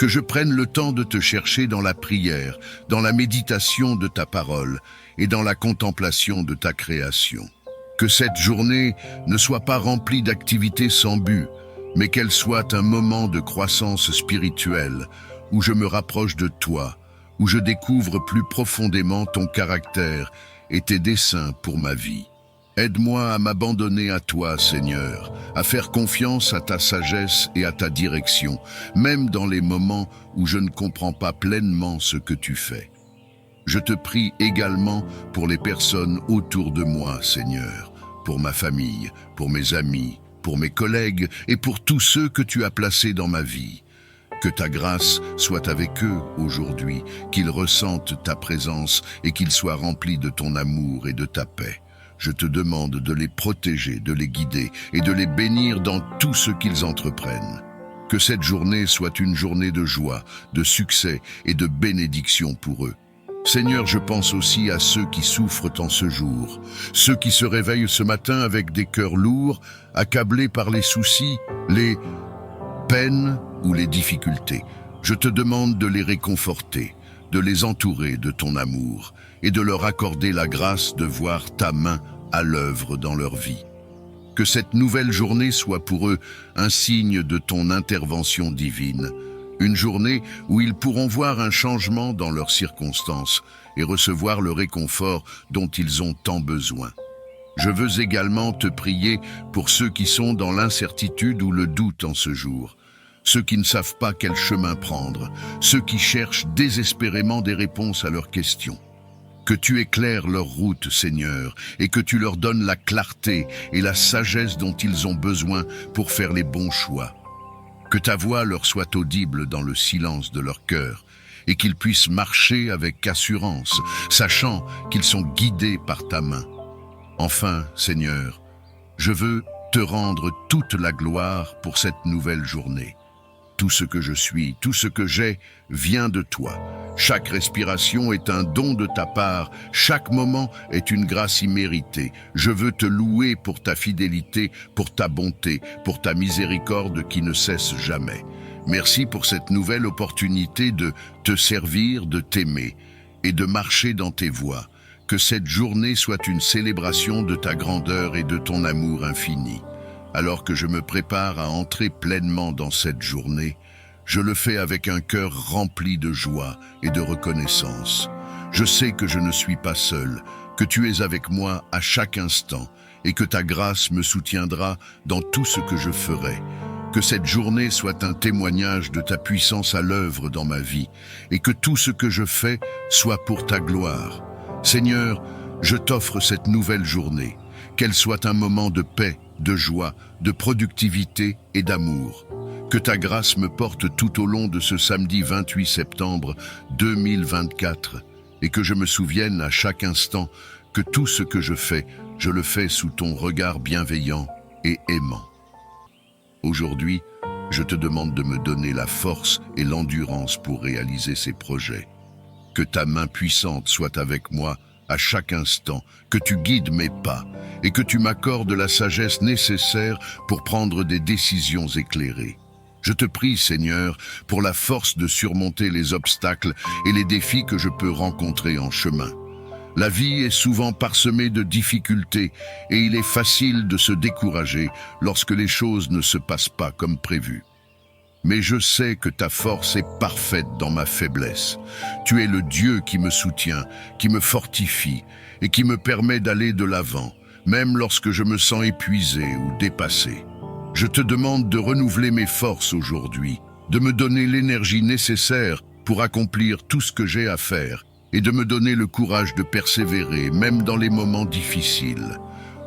que je prenne le temps de te chercher dans la prière, dans la méditation de ta parole et dans la contemplation de ta création. Que cette journée ne soit pas remplie d'activités sans but, mais qu'elle soit un moment de croissance spirituelle, où je me rapproche de toi, où je découvre plus profondément ton caractère et tes desseins pour ma vie. Aide-moi à m'abandonner à toi, Seigneur, à faire confiance à ta sagesse et à ta direction, même dans les moments où je ne comprends pas pleinement ce que tu fais. Je te prie également pour les personnes autour de moi, Seigneur, pour ma famille, pour mes amis, pour mes collègues et pour tous ceux que tu as placés dans ma vie. Que ta grâce soit avec eux aujourd'hui, qu'ils ressentent ta présence et qu'ils soient remplis de ton amour et de ta paix. Je te demande de les protéger, de les guider et de les bénir dans tout ce qu'ils entreprennent. Que cette journée soit une journée de joie, de succès et de bénédiction pour eux. Seigneur, je pense aussi à ceux qui souffrent en ce jour, ceux qui se réveillent ce matin avec des cœurs lourds, accablés par les soucis, les peines ou les difficultés. Je te demande de les réconforter, de les entourer de ton amour et de leur accorder la grâce de voir ta main à l'œuvre dans leur vie. Que cette nouvelle journée soit pour eux un signe de ton intervention divine, une journée où ils pourront voir un changement dans leurs circonstances et recevoir le réconfort dont ils ont tant besoin. Je veux également te prier pour ceux qui sont dans l'incertitude ou le doute en ce jour, ceux qui ne savent pas quel chemin prendre, ceux qui cherchent désespérément des réponses à leurs questions. Que tu éclaires leur route, Seigneur, et que tu leur donnes la clarté et la sagesse dont ils ont besoin pour faire les bons choix. Que ta voix leur soit audible dans le silence de leur cœur, et qu'ils puissent marcher avec assurance, sachant qu'ils sont guidés par ta main. Enfin, Seigneur, je veux te rendre toute la gloire pour cette nouvelle journée. Tout ce que je suis, tout ce que j'ai, vient de toi. Chaque respiration est un don de ta part, chaque moment est une grâce imméritée. Je veux te louer pour ta fidélité, pour ta bonté, pour ta miséricorde qui ne cesse jamais. Merci pour cette nouvelle opportunité de te servir, de t'aimer et de marcher dans tes voies. Que cette journée soit une célébration de ta grandeur et de ton amour infini. Alors que je me prépare à entrer pleinement dans cette journée, je le fais avec un cœur rempli de joie et de reconnaissance. Je sais que je ne suis pas seul, que tu es avec moi à chaque instant et que ta grâce me soutiendra dans tout ce que je ferai. Que cette journée soit un témoignage de ta puissance à l'œuvre dans ma vie et que tout ce que je fais soit pour ta gloire. Seigneur, je t'offre cette nouvelle journée, qu'elle soit un moment de paix, de joie, de productivité et d'amour. Que ta grâce me porte tout au long de ce samedi 28 septembre 2024 et que je me souvienne à chaque instant que tout ce que je le fais sous ton regard bienveillant et aimant. Aujourd'hui, je te demande de me donner la force et l'endurance pour réaliser ces projets. Que ta main puissante soit avec moi à chaque instant, que tu guides mes pas et que tu m'accordes la sagesse nécessaire pour prendre des décisions éclairées. Je te prie, Seigneur, pour la force de surmonter les obstacles et les défis que je peux rencontrer en chemin. La vie est souvent parsemée de difficultés et il est facile de se décourager lorsque les choses ne se passent pas comme prévu. Mais je sais que ta force est parfaite dans ma faiblesse. Tu es le Dieu qui me soutient, qui me fortifie et qui me permet d'aller de l'avant, même lorsque je me sens épuisé ou dépassé. Je te demande de renouveler mes forces aujourd'hui, de me donner l'énergie nécessaire pour accomplir tout ce que j'ai à faire et de me donner le courage de persévérer, même dans les moments difficiles.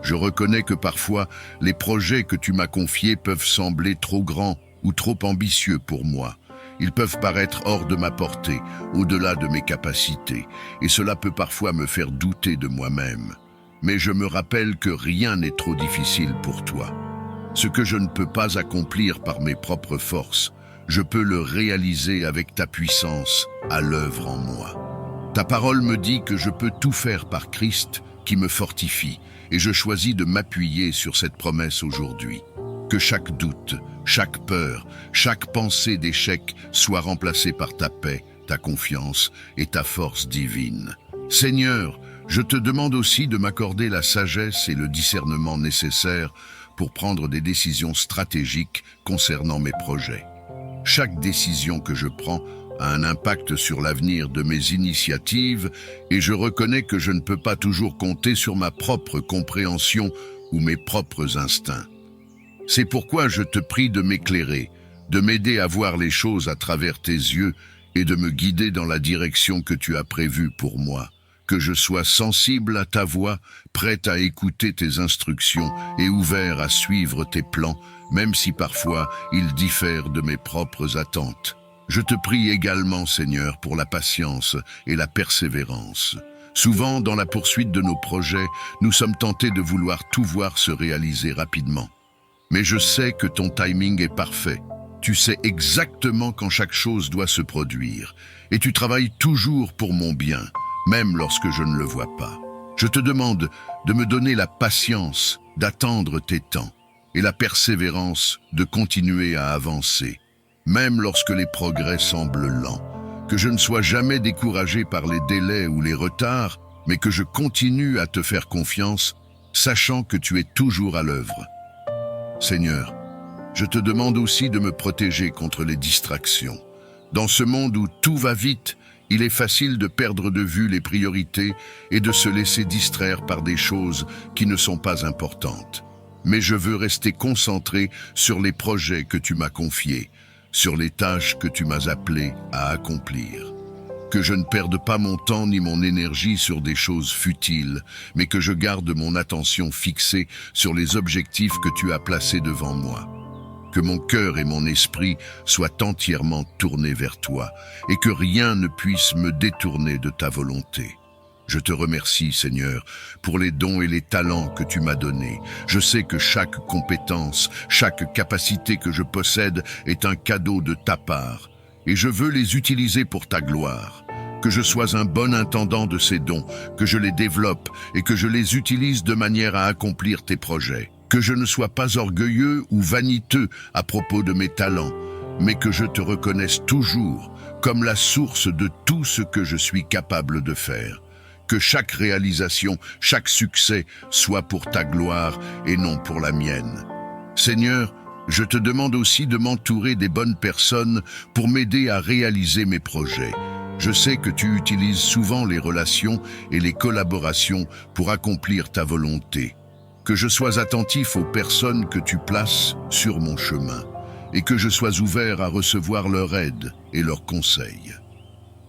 Je reconnais que parfois, les projets que tu m'as confiés peuvent sembler trop grands ou trop ambitieux pour moi. Ils peuvent paraître hors de ma portée, au-delà de mes capacités, et cela peut parfois me faire douter de moi-même. Mais je me rappelle que rien n'est trop difficile pour toi. Ce que je ne peux pas accomplir par mes propres forces, je peux le réaliser avec ta puissance à l'œuvre en moi. Ta parole me dit que je peux tout faire par Christ qui me fortifie, et je choisis de m'appuyer sur cette promesse aujourd'hui. Que chaque doute, chaque peur, chaque pensée d'échec soit remplacée par ta paix, ta confiance et ta force divine. Seigneur, je te demande aussi de m'accorder la sagesse et le discernement nécessaires pour prendre des décisions stratégiques concernant mes projets. Chaque décision que je prends a un impact sur l'avenir de mes initiatives et je reconnais que je ne peux pas toujours compter sur ma propre compréhension ou mes propres instincts. C'est pourquoi je te prie de m'éclairer, de m'aider à voir les choses à travers tes yeux et de me guider dans la direction que tu as prévue pour moi. Que je sois sensible à ta voix, prête à écouter tes instructions et ouvert à suivre tes plans, même si parfois ils diffèrent de mes propres attentes. Je te prie également, Seigneur, pour la patience et la persévérance. Souvent, dans la poursuite de nos projets, nous sommes tentés de vouloir tout voir se réaliser rapidement. Mais je sais que ton timing est parfait. Tu sais exactement quand chaque chose doit se produire. Et tu travailles toujours pour mon bien, même lorsque je ne le vois pas. Je te demande de me donner la patience d'attendre tes temps et la persévérance de continuer à avancer, même lorsque les progrès semblent lents. Que je ne sois jamais découragé par les délais ou les retards, mais que je continue à te faire confiance, sachant que tu es toujours à l'œuvre. Seigneur, je te demande aussi de me protéger contre les distractions. Dans ce monde où tout va vite, il est facile de perdre de vue les priorités et de se laisser distraire par des choses qui ne sont pas importantes. Mais je veux rester concentré sur les projets que tu m'as confiés, sur les tâches que tu m'as appelé à accomplir. Que je ne perde pas mon temps ni mon énergie sur des choses futiles, mais que je garde mon attention fixée sur les objectifs que tu as placés devant moi. Que mon cœur et mon esprit soient entièrement tournés vers toi et que rien ne puisse me détourner de ta volonté. Je te remercie, Seigneur, pour les dons et les talents que tu m'as donnés. Je sais que chaque compétence, chaque capacité que je possède est un cadeau de ta part et je veux les utiliser pour ta gloire. Que je sois un bon intendant de ces dons, que je les développe et que je les utilise de manière à accomplir tes projets. Que je ne sois pas orgueilleux ou vaniteux à propos de mes talents, mais que je te reconnaisse toujours comme la source de tout ce que je suis capable de faire. Que chaque réalisation, chaque succès soit pour ta gloire et non pour la mienne. Seigneur, je te demande aussi de m'entourer des bonnes personnes pour m'aider à réaliser mes projets. Je sais que tu utilises souvent les relations et les collaborations pour accomplir ta volonté. Que je sois attentif aux personnes que tu places sur mon chemin et que je sois ouvert à recevoir leur aide et leurs conseils.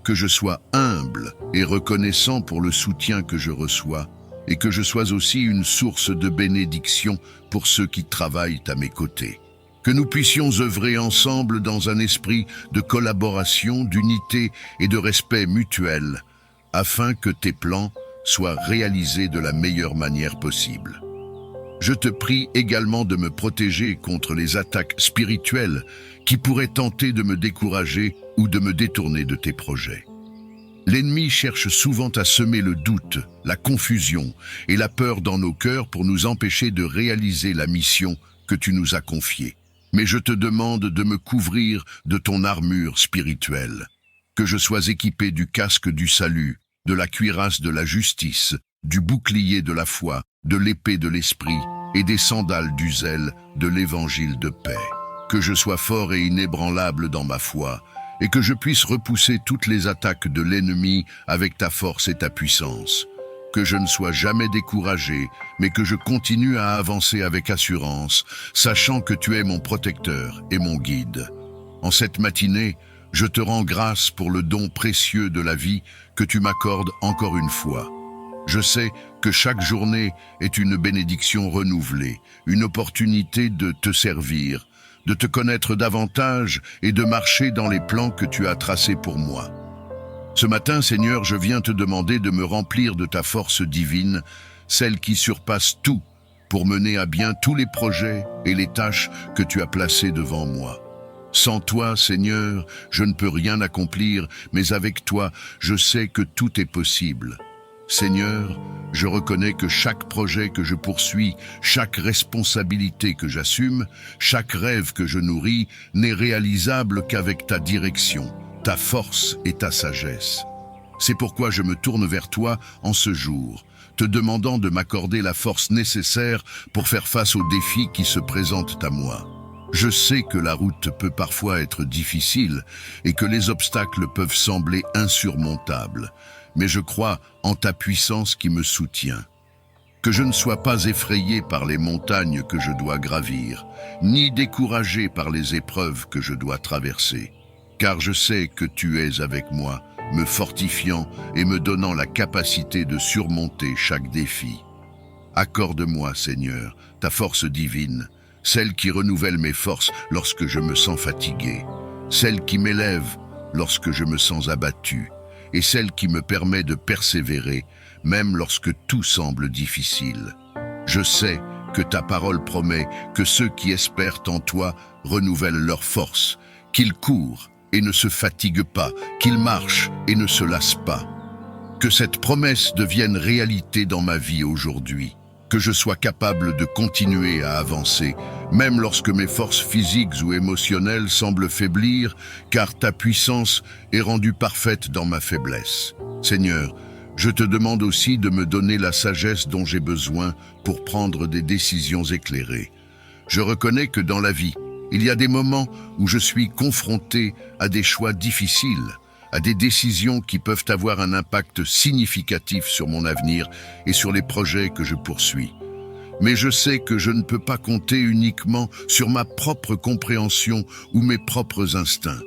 Que je sois humble et reconnaissant pour le soutien que je reçois et que je sois aussi une source de bénédiction pour ceux qui travaillent à mes côtés. Que nous puissions œuvrer ensemble dans un esprit de collaboration, d'unité et de respect mutuel afin que tes plans soient réalisés de la meilleure manière possible. Je te prie également de me protéger contre les attaques spirituelles qui pourraient tenter de me décourager ou de me détourner de tes projets. L'ennemi cherche souvent à semer le doute, la confusion et la peur dans nos cœurs pour nous empêcher de réaliser la mission que tu nous as confiée. Mais je te demande de me couvrir de ton armure spirituelle, que je sois équipé du casque du salut, de la cuirasse de la justice, du bouclier de la foi, de l'épée de l'esprit et des sandales du zèle de l'évangile de paix. Que je sois fort et inébranlable dans ma foi, et que je puisse repousser toutes les attaques de l'ennemi avec ta force et ta puissance. Que je ne sois jamais découragé, mais que je continue à avancer avec assurance, sachant que tu es mon protecteur et mon guide. En cette matinée, je te rends grâce pour le don précieux de la vie que tu m'accordes encore une fois. Je sais que chaque journée est une bénédiction renouvelée, une opportunité de te servir, de te connaître davantage et de marcher dans les plans que tu as tracés pour moi. Ce matin, Seigneur, je viens te demander de me remplir de ta force divine, celle qui surpasse tout, pour mener à bien tous les projets et les tâches que tu as placés devant moi. Sans toi, Seigneur, je ne peux rien accomplir, mais avec toi, je sais que tout est possible. Seigneur, je reconnais que chaque projet que je poursuis, chaque responsabilité que j'assume, chaque rêve que je nourris n'est réalisable qu'avec ta direction, ta force et ta sagesse. C'est pourquoi je me tourne vers toi en ce jour, te demandant de m'accorder la force nécessaire pour faire face aux défis qui se présentent à moi. Je sais que la route peut parfois être difficile et que les obstacles peuvent sembler insurmontables, mais je crois en ta puissance qui me soutient. Que je ne sois pas effrayé par les montagnes que je dois gravir, ni découragé par les épreuves que je dois traverser, car je sais que tu es avec moi, me fortifiant et me donnant la capacité de surmonter chaque défi. Accorde-moi, Seigneur, ta force divine, celle qui renouvelle mes forces lorsque je me sens fatigué, celle qui m'élève lorsque je me sens abattu, et celle qui me permet de persévérer, même lorsque tout semble difficile. Je sais que ta parole promet que ceux qui espèrent en toi renouvellent leur force, qu'ils courent et ne se fatiguent pas, qu'ils marchent et ne se lassent pas. Que cette promesse devienne réalité dans ma vie aujourd'hui, que je sois capable de continuer à avancer, même lorsque mes forces physiques ou émotionnelles semblent faiblir, car ta puissance est rendue parfaite dans ma faiblesse. Seigneur, je te demande aussi de me donner la sagesse dont j'ai besoin pour prendre des décisions éclairées. Je reconnais que dans la vie, il y a des moments où je suis confronté à des choix difficiles, à des décisions qui peuvent avoir un impact significatif sur mon avenir et sur les projets que je poursuis. Mais je sais que je ne peux pas compter uniquement sur ma propre compréhension ou mes propres instincts.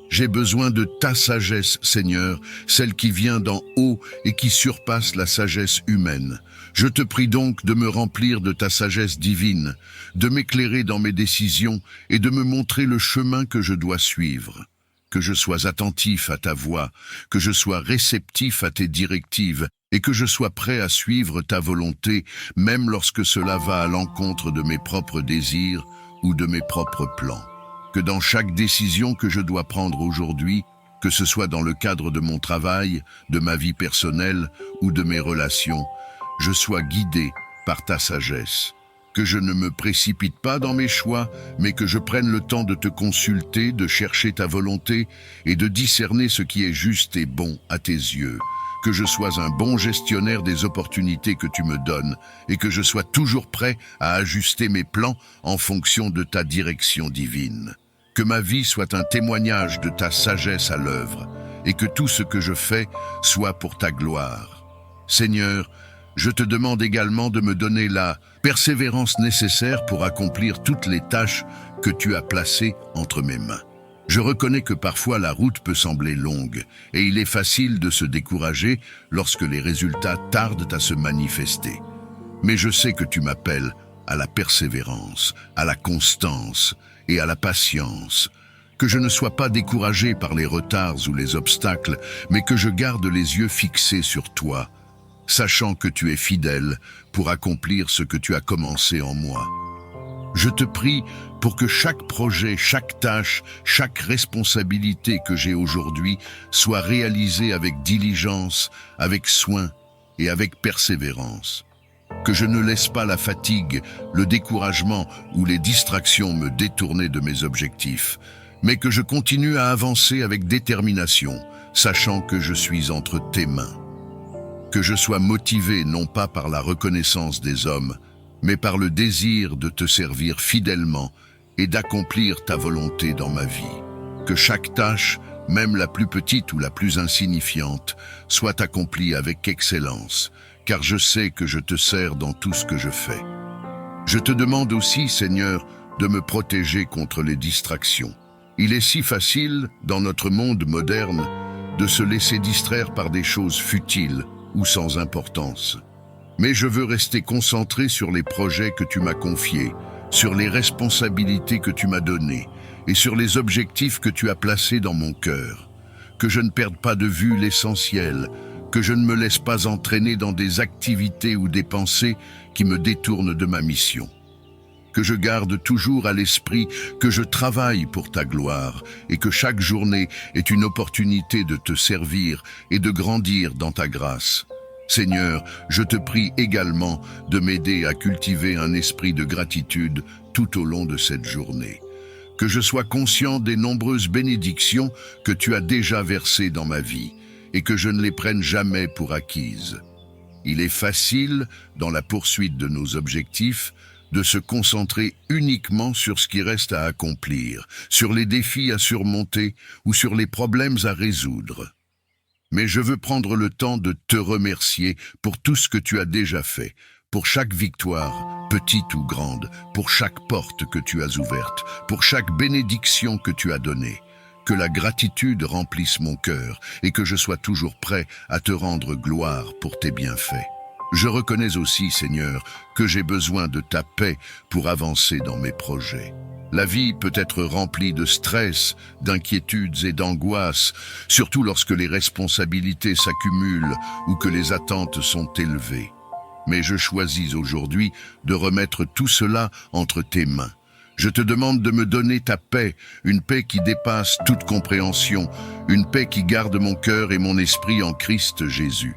J'ai besoin de ta sagesse, Seigneur, celle qui vient d'en haut et qui surpasse la sagesse humaine. Je te prie donc de me remplir de ta sagesse divine, de m'éclairer dans mes décisions et de me montrer le chemin que je dois suivre. Que je sois attentif à ta voix, que je sois réceptif à tes directives et que je sois prêt à suivre ta volonté, même lorsque cela va à l'encontre de mes propres désirs ou de mes propres plans. Que dans chaque décision que je dois prendre aujourd'hui, que ce soit dans le cadre de mon travail, de ma vie personnelle ou de mes relations, je sois guidé par ta sagesse. Que je ne me précipite pas dans mes choix, mais que je prenne le temps de te consulter, de chercher ta volonté et de discerner ce qui est juste et bon à tes yeux. Que je sois un bon gestionnaire des opportunités que tu me donnes et que je sois toujours prêt à ajuster mes plans en fonction de ta direction divine. Que ma vie soit un témoignage de ta sagesse à l'œuvre et que tout ce que je fais soit pour ta gloire. Seigneur, je te demande également de me donner la persévérance nécessaire pour accomplir toutes les tâches que tu as placées entre mes mains. Je reconnais que parfois la route peut sembler longue et il est facile de se décourager lorsque les résultats tardent à se manifester. Mais je sais que tu m'appelles à la persévérance, à la constance et à la patience. Que je ne sois pas découragé par les retards ou les obstacles, mais que je garde les yeux fixés sur toi, sachant que tu es fidèle pour accomplir ce que tu as commencé en moi. Je te prie pour que chaque projet, chaque tâche, chaque responsabilité que j'ai aujourd'hui soit réalisée avec diligence, avec soin et avec persévérance. Que je ne laisse pas la fatigue, le découragement ou les distractions me détourner de mes objectifs, mais que je continue à avancer avec détermination, sachant que je suis entre tes mains. Que je sois motivé non pas par la reconnaissance des hommes, mais par le désir de te servir fidèlement et d'accomplir ta volonté dans ma vie. Que chaque tâche, même la plus petite ou la plus insignifiante, soit accomplie avec excellence, car je sais que je te sers dans tout ce que je fais. Je te demande aussi, Seigneur, de me protéger contre les distractions. Il est si facile, dans notre monde moderne, de se laisser distraire par des choses futiles ou sans importance. Mais je veux rester concentré sur les projets que tu m'as confiés, sur les responsabilités que tu m'as données et sur les objectifs que tu as placés dans mon cœur. Que je ne perde pas de vue l'essentiel, que je ne me laisse pas entraîner dans des activités ou des pensées qui me détournent de ma mission. Que je garde toujours à l'esprit que je travaille pour ta gloire et que chaque journée est une opportunité de te servir et de grandir dans ta grâce. Seigneur, je te prie également de m'aider à cultiver un esprit de gratitude tout au long de cette journée. Que je sois conscient des nombreuses bénédictions que tu as déjà versées dans ma vie et que je ne les prenne jamais pour acquises. Il est facile, dans la poursuite de nos objectifs, de se concentrer uniquement sur ce qui reste à accomplir, sur les défis à surmonter ou sur les problèmes à résoudre. Mais je veux prendre le temps de te remercier pour tout ce que tu as déjà fait, pour chaque victoire, petite ou grande, pour chaque porte que tu as ouverte, pour chaque bénédiction que tu as donnée. Que la gratitude remplisse mon cœur et que je sois toujours prêt à te rendre gloire pour tes bienfaits. Je reconnais aussi, Seigneur, que j'ai besoin de ta paix pour avancer dans mes projets. La vie peut être remplie de stress, d'inquiétudes et d'angoisses, surtout lorsque les responsabilités s'accumulent ou que les attentes sont élevées. Mais je choisis aujourd'hui de remettre tout cela entre tes mains. Je te demande de me donner ta paix, une paix qui dépasse toute compréhension, une paix qui garde mon cœur et mon esprit en Christ Jésus.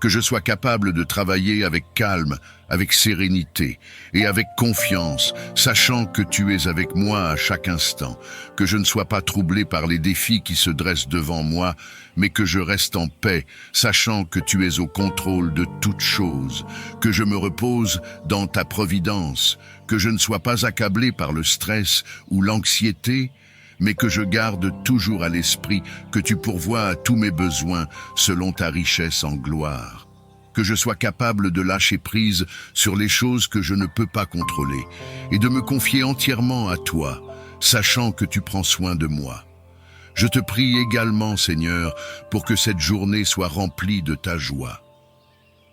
Que je sois capable de travailler avec calme, avec sérénité et avec confiance, sachant que tu es avec moi à chaque instant, que je ne sois pas troublé par les défis qui se dressent devant moi, mais que je reste en paix, sachant que tu es au contrôle de toutes choses, que je me repose dans ta providence, que je ne sois pas accablé par le stress ou l'anxiété, mais que je garde toujours à l'esprit que tu pourvois à tous mes besoins selon ta richesse en gloire. Que je sois capable de lâcher prise sur les choses que je ne peux pas contrôler et de me confier entièrement à toi, sachant que tu prends soin de moi. Je te prie également, Seigneur, pour que cette journée soit remplie de ta joie.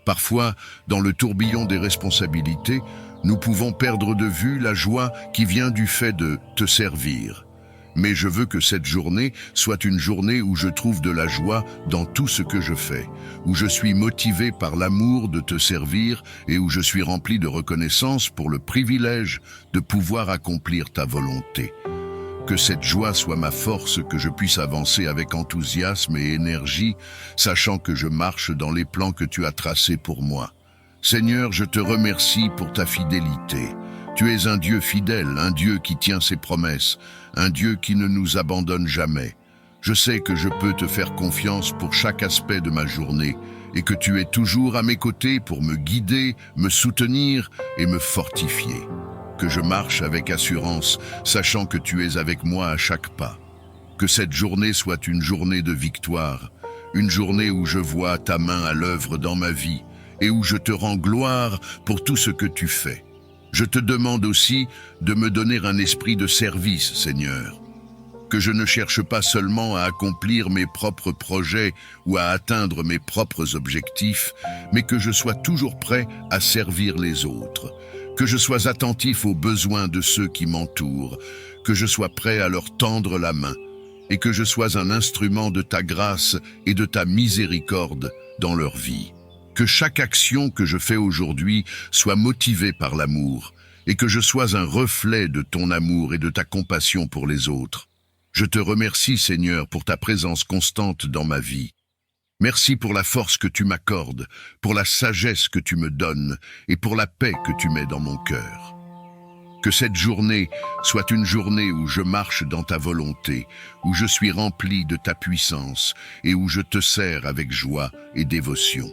Parfois, dans le tourbillon des responsabilités, nous pouvons perdre de vue la joie qui vient du fait de te servir. Mais je veux que cette journée soit une journée où je trouve de la joie dans tout ce que je fais, où je suis motivé par l'amour de te servir et où je suis rempli de reconnaissance pour le privilège de pouvoir accomplir ta volonté. Que cette joie soit ma force, que je puisse avancer avec enthousiasme et énergie, sachant que je marche dans les plans que tu as tracés pour moi. Seigneur, je te remercie pour ta fidélité. Tu es un Dieu fidèle, un Dieu qui tient ses promesses, un Dieu qui ne nous abandonne jamais. Je sais que je peux te faire confiance pour chaque aspect de ma journée et que tu es toujours à mes côtés pour me guider, me soutenir et me fortifier. Que je marche avec assurance, sachant que tu es avec moi à chaque pas. Que cette journée soit une journée de victoire, une journée où je vois ta main à l'œuvre dans ma vie et où je te rends gloire pour tout ce que tu fais. Je te demande aussi de me donner un esprit de service, Seigneur. Que je ne cherche pas seulement à accomplir mes propres projets ou à atteindre mes propres objectifs, mais que je sois toujours prêt à servir les autres. Que je sois attentif aux besoins de ceux qui m'entourent, que je sois prêt à leur tendre la main, et que je sois un instrument de ta grâce et de ta miséricorde dans leur vie. Que chaque action que je fais aujourd'hui soit motivée par l'amour et que je sois un reflet de ton amour et de ta compassion pour les autres. Je te remercie, Seigneur, pour ta présence constante dans ma vie. Merci pour la force que tu m'accordes, pour la sagesse que tu me donnes et pour la paix que tu mets dans mon cœur. Que cette journée soit une journée où je marche dans ta volonté, où je suis rempli de ta puissance et où je te sers avec joie et dévotion.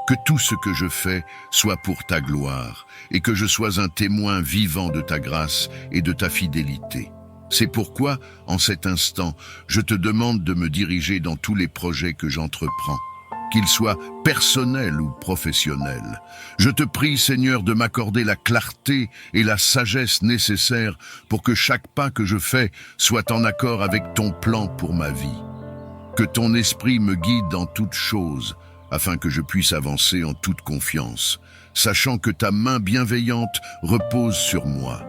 Que tout ce que je fais soit pour ta gloire et que je sois un témoin vivant de ta grâce et de ta fidélité. C'est pourquoi, en cet instant, je te demande de me diriger dans tous les projets que j'entreprends, qu'ils soient personnels ou professionnels. Je te prie, Seigneur, de m'accorder la clarté et la sagesse nécessaires pour que chaque pas que je fais soit en accord avec ton plan pour ma vie. Que ton esprit me guide dans toutes choses, afin que je puisse avancer en toute confiance, sachant que ta main bienveillante repose sur moi.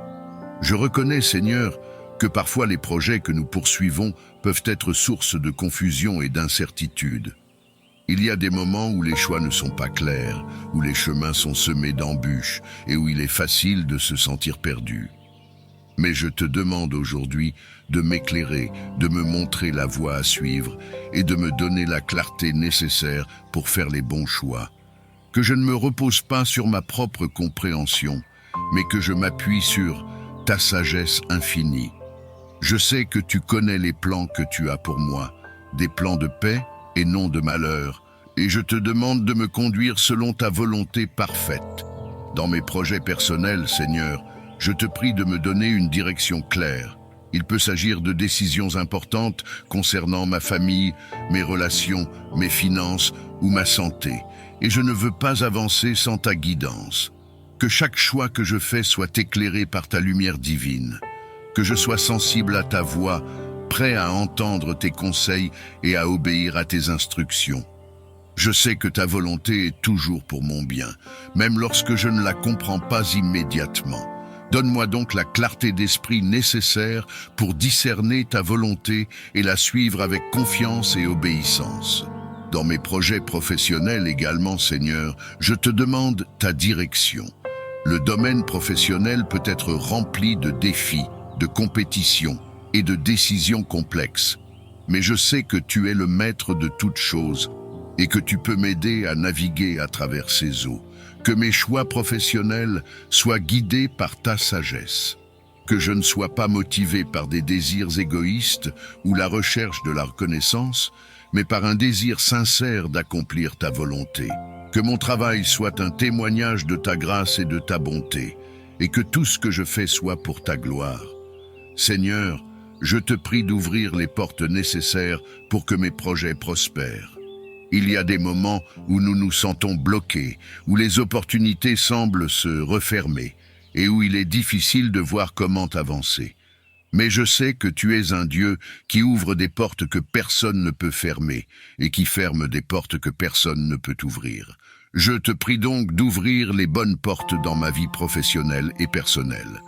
Je reconnais, Seigneur, que parfois les projets que nous poursuivons peuvent être source de confusion et d'incertitude. Il y a des moments où les choix ne sont pas clairs, où les chemins sont semés d'embûches et où il est facile de se sentir perdu. Mais je te demande aujourd'hui de m'éclairer, de me montrer la voie à suivre et de me donner la clarté nécessaire pour faire les bons choix. Que je ne me repose pas sur ma propre compréhension, mais que je m'appuie sur ta sagesse infinie. Je sais que tu connais les plans que tu as pour moi, des plans de paix et non de malheur, et je te demande de me conduire selon ta volonté parfaite. Dans mes projets personnels, Seigneur, je te prie de me donner une direction claire. Il peut s'agir de décisions importantes concernant ma famille, mes relations, mes finances ou ma santé, et je ne veux pas avancer sans ta guidance. Que chaque choix que je fais soit éclairé par ta lumière divine. Que je sois sensible à ta voix, prêt à entendre tes conseils et à obéir à tes instructions. Je sais que ta volonté est toujours pour mon bien, même lorsque je ne la comprends pas immédiatement. Donne-moi donc la clarté d'esprit nécessaire pour discerner ta volonté et la suivre avec confiance et obéissance. Dans mes projets professionnels également, Seigneur, je te demande ta direction. Le domaine professionnel peut être rempli de défis, de compétitions et de décisions complexes. Mais je sais que tu es le maître de toutes choses et que tu peux m'aider à naviguer à travers ces eaux. Que mes choix professionnels soient guidés par ta sagesse. Que je ne sois pas motivé par des désirs égoïstes ou la recherche de la reconnaissance, mais par un désir sincère d'accomplir ta volonté. Que mon travail soit un témoignage de ta grâce et de ta bonté, et que tout ce que je fais soit pour ta gloire. Seigneur, je te prie d'ouvrir les portes nécessaires pour que mes projets prospèrent. Il y a des moments où nous nous sentons bloqués, où les opportunités semblent se refermer et où il est difficile de voir comment avancer. Mais je sais que tu es un Dieu qui ouvre des portes que personne ne peut fermer et qui ferme des portes que personne ne peut ouvrir. Je te prie donc d'ouvrir les bonnes portes dans ma vie professionnelle et personnelle.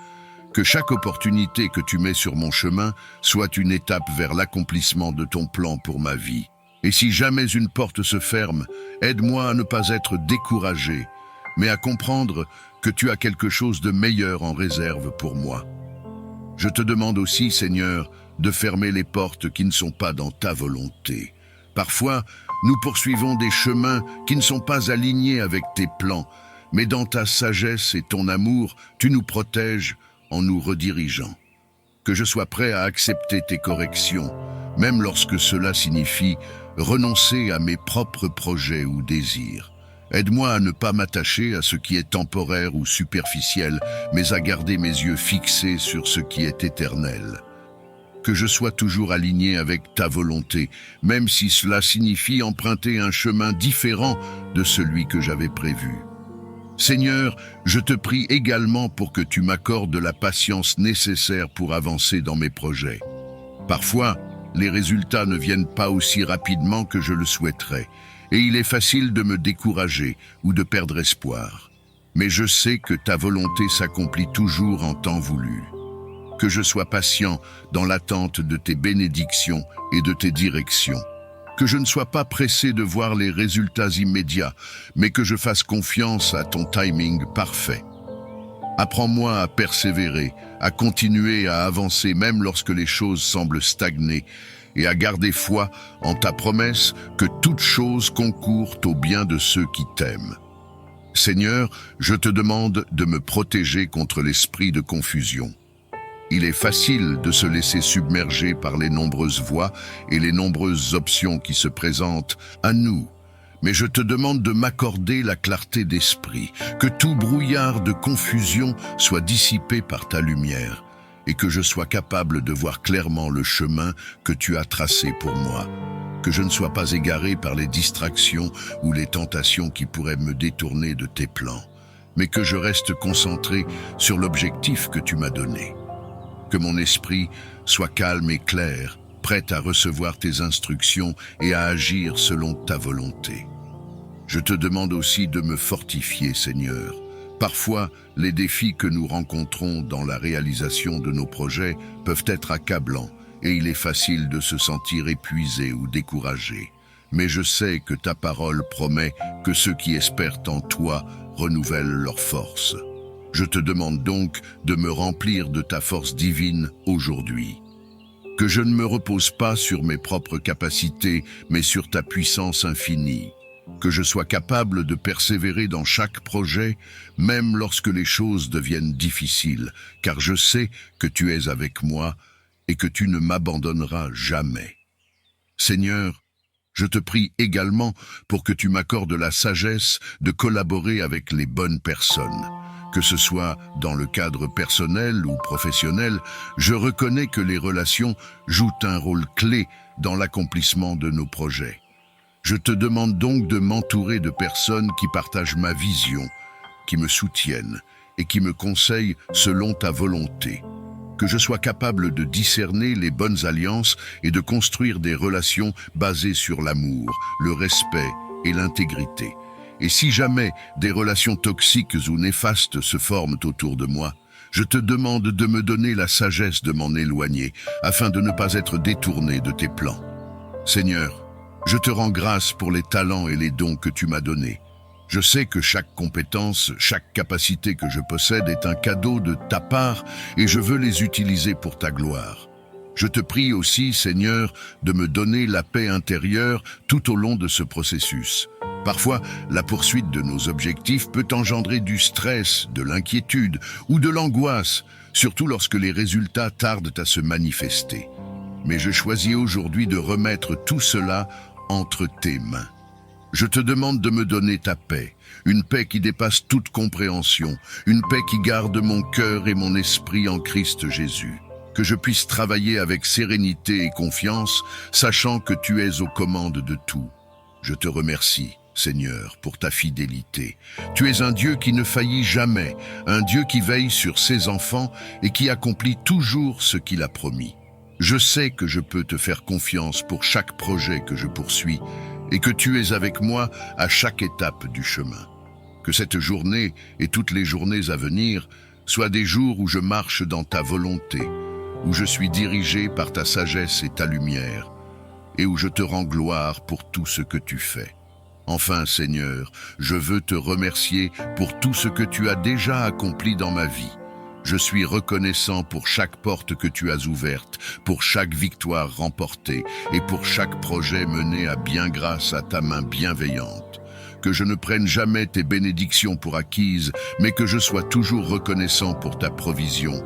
Que chaque opportunité que tu mets sur mon chemin soit une étape vers l'accomplissement de ton plan pour ma vie. Et si jamais une porte se ferme, aide-moi à ne pas être découragé, mais à comprendre que tu as quelque chose de meilleur en réserve pour moi. Je te demande aussi, Seigneur, de fermer les portes qui ne sont pas dans ta volonté. Parfois, nous poursuivons des chemins qui ne sont pas alignés avec tes plans, mais dans ta sagesse et ton amour, tu nous protèges en nous redirigeant. Que je sois prêt à accepter tes corrections, même lorsque cela signifie renoncer à mes propres projets ou désirs. Aide-moi à ne pas m'attacher à ce qui est temporaire ou superficiel, mais à garder mes yeux fixés sur ce qui est éternel. Que je sois toujours aligné avec ta volonté, même si cela signifie emprunter un chemin différent de celui que j'avais prévu. Seigneur, je te prie également pour que tu m'accordes la patience nécessaire pour avancer dans mes projets. Parfois, les résultats ne viennent pas aussi rapidement que je le souhaiterais, et il est facile de me décourager ou de perdre espoir. Mais je sais que ta volonté s'accomplit toujours en temps voulu. Que je sois patient dans l'attente de tes bénédictions et de tes directions. Que je ne sois pas pressé de voir les résultats immédiats, mais que je fasse confiance à ton timing parfait. Apprends-moi à persévérer, à continuer à avancer même lorsque les choses semblent stagner, et à garder foi en ta promesse que toutes choses concourent au bien de ceux qui t'aiment. Seigneur, je te demande de me protéger contre l'esprit de confusion. Il est facile de se laisser submerger par les nombreuses voies et les nombreuses options qui se présentent à nous. Mais je te demande de m'accorder la clarté d'esprit, que tout brouillard de confusion soit dissipé par ta lumière, et que je sois capable de voir clairement le chemin que tu as tracé pour moi. Que je ne sois pas égaré par les distractions ou les tentations qui pourraient me détourner de tes plans, mais que je reste concentré sur l'objectif que tu m'as donné. Que mon esprit soit calme et clair, prêt à recevoir tes instructions et à agir selon ta volonté. Je te demande aussi de me fortifier, Seigneur. Parfois, les défis que nous rencontrons dans la réalisation de nos projets peuvent être accablants et il est facile de se sentir épuisé ou découragé. Mais je sais que ta parole promet que ceux qui espèrent en toi renouvellent leurs forces. Je te demande donc de me remplir de ta force divine aujourd'hui. Que je ne me repose pas sur mes propres capacités, mais sur ta puissance infinie. Que je sois capable de persévérer dans chaque projet, même lorsque les choses deviennent difficiles, car je sais que tu es avec moi et que tu ne m'abandonneras jamais. Seigneur, je te prie également pour que tu m'accordes la sagesse de collaborer avec les bonnes personnes. Que ce soit dans le cadre personnel ou professionnel, je reconnais que les relations jouent un rôle clé dans l'accomplissement de nos projets. Je te demande donc de m'entourer de personnes qui partagent ma vision, qui me soutiennent et qui me conseillent selon ta volonté. Que je sois capable de discerner les bonnes alliances et de construire des relations basées sur l'amour, le respect et l'intégrité. Et si jamais des relations toxiques ou néfastes se forment autour de moi, je te demande de me donner la sagesse de m'en éloigner, afin de ne pas être détourné de tes plans. Seigneur, je te rends grâce pour les talents et les dons que tu m'as donnés. Je sais que chaque compétence, chaque capacité que je possède est un cadeau de ta part et je veux les utiliser pour ta gloire. Je te prie aussi, Seigneur, de me donner la paix intérieure tout au long de ce processus. Parfois, la poursuite de nos objectifs peut engendrer du stress, de l'inquiétude ou de l'angoisse, surtout lorsque les résultats tardent à se manifester. Mais je choisis aujourd'hui de remettre tout cela entre tes mains. Je te demande de me donner ta paix, une paix qui dépasse toute compréhension, une paix qui garde mon cœur et mon esprit en Christ Jésus. Que je puisse travailler avec sérénité et confiance, sachant que tu es aux commandes de tout. Je te remercie, Seigneur, pour ta fidélité. Tu es un Dieu qui ne faillit jamais, un Dieu qui veille sur ses enfants et qui accomplit toujours ce qu'il a promis. Je sais que je peux te faire confiance pour chaque projet que je poursuis et que tu es avec moi à chaque étape du chemin. Que cette journée et toutes les journées à venir soient des jours où je marche dans ta volonté, où je suis dirigé par ta sagesse et ta lumière, et où je te rends gloire pour tout ce que tu fais. Enfin, Seigneur, je veux te remercier pour tout ce que tu as déjà accompli dans ma vie. Je suis reconnaissant pour chaque porte que tu as ouverte, pour chaque victoire remportée et pour chaque projet mené à bien grâce à ta main bienveillante. Que je ne prenne jamais tes bénédictions pour acquises, mais que je sois toujours reconnaissant pour ta provision,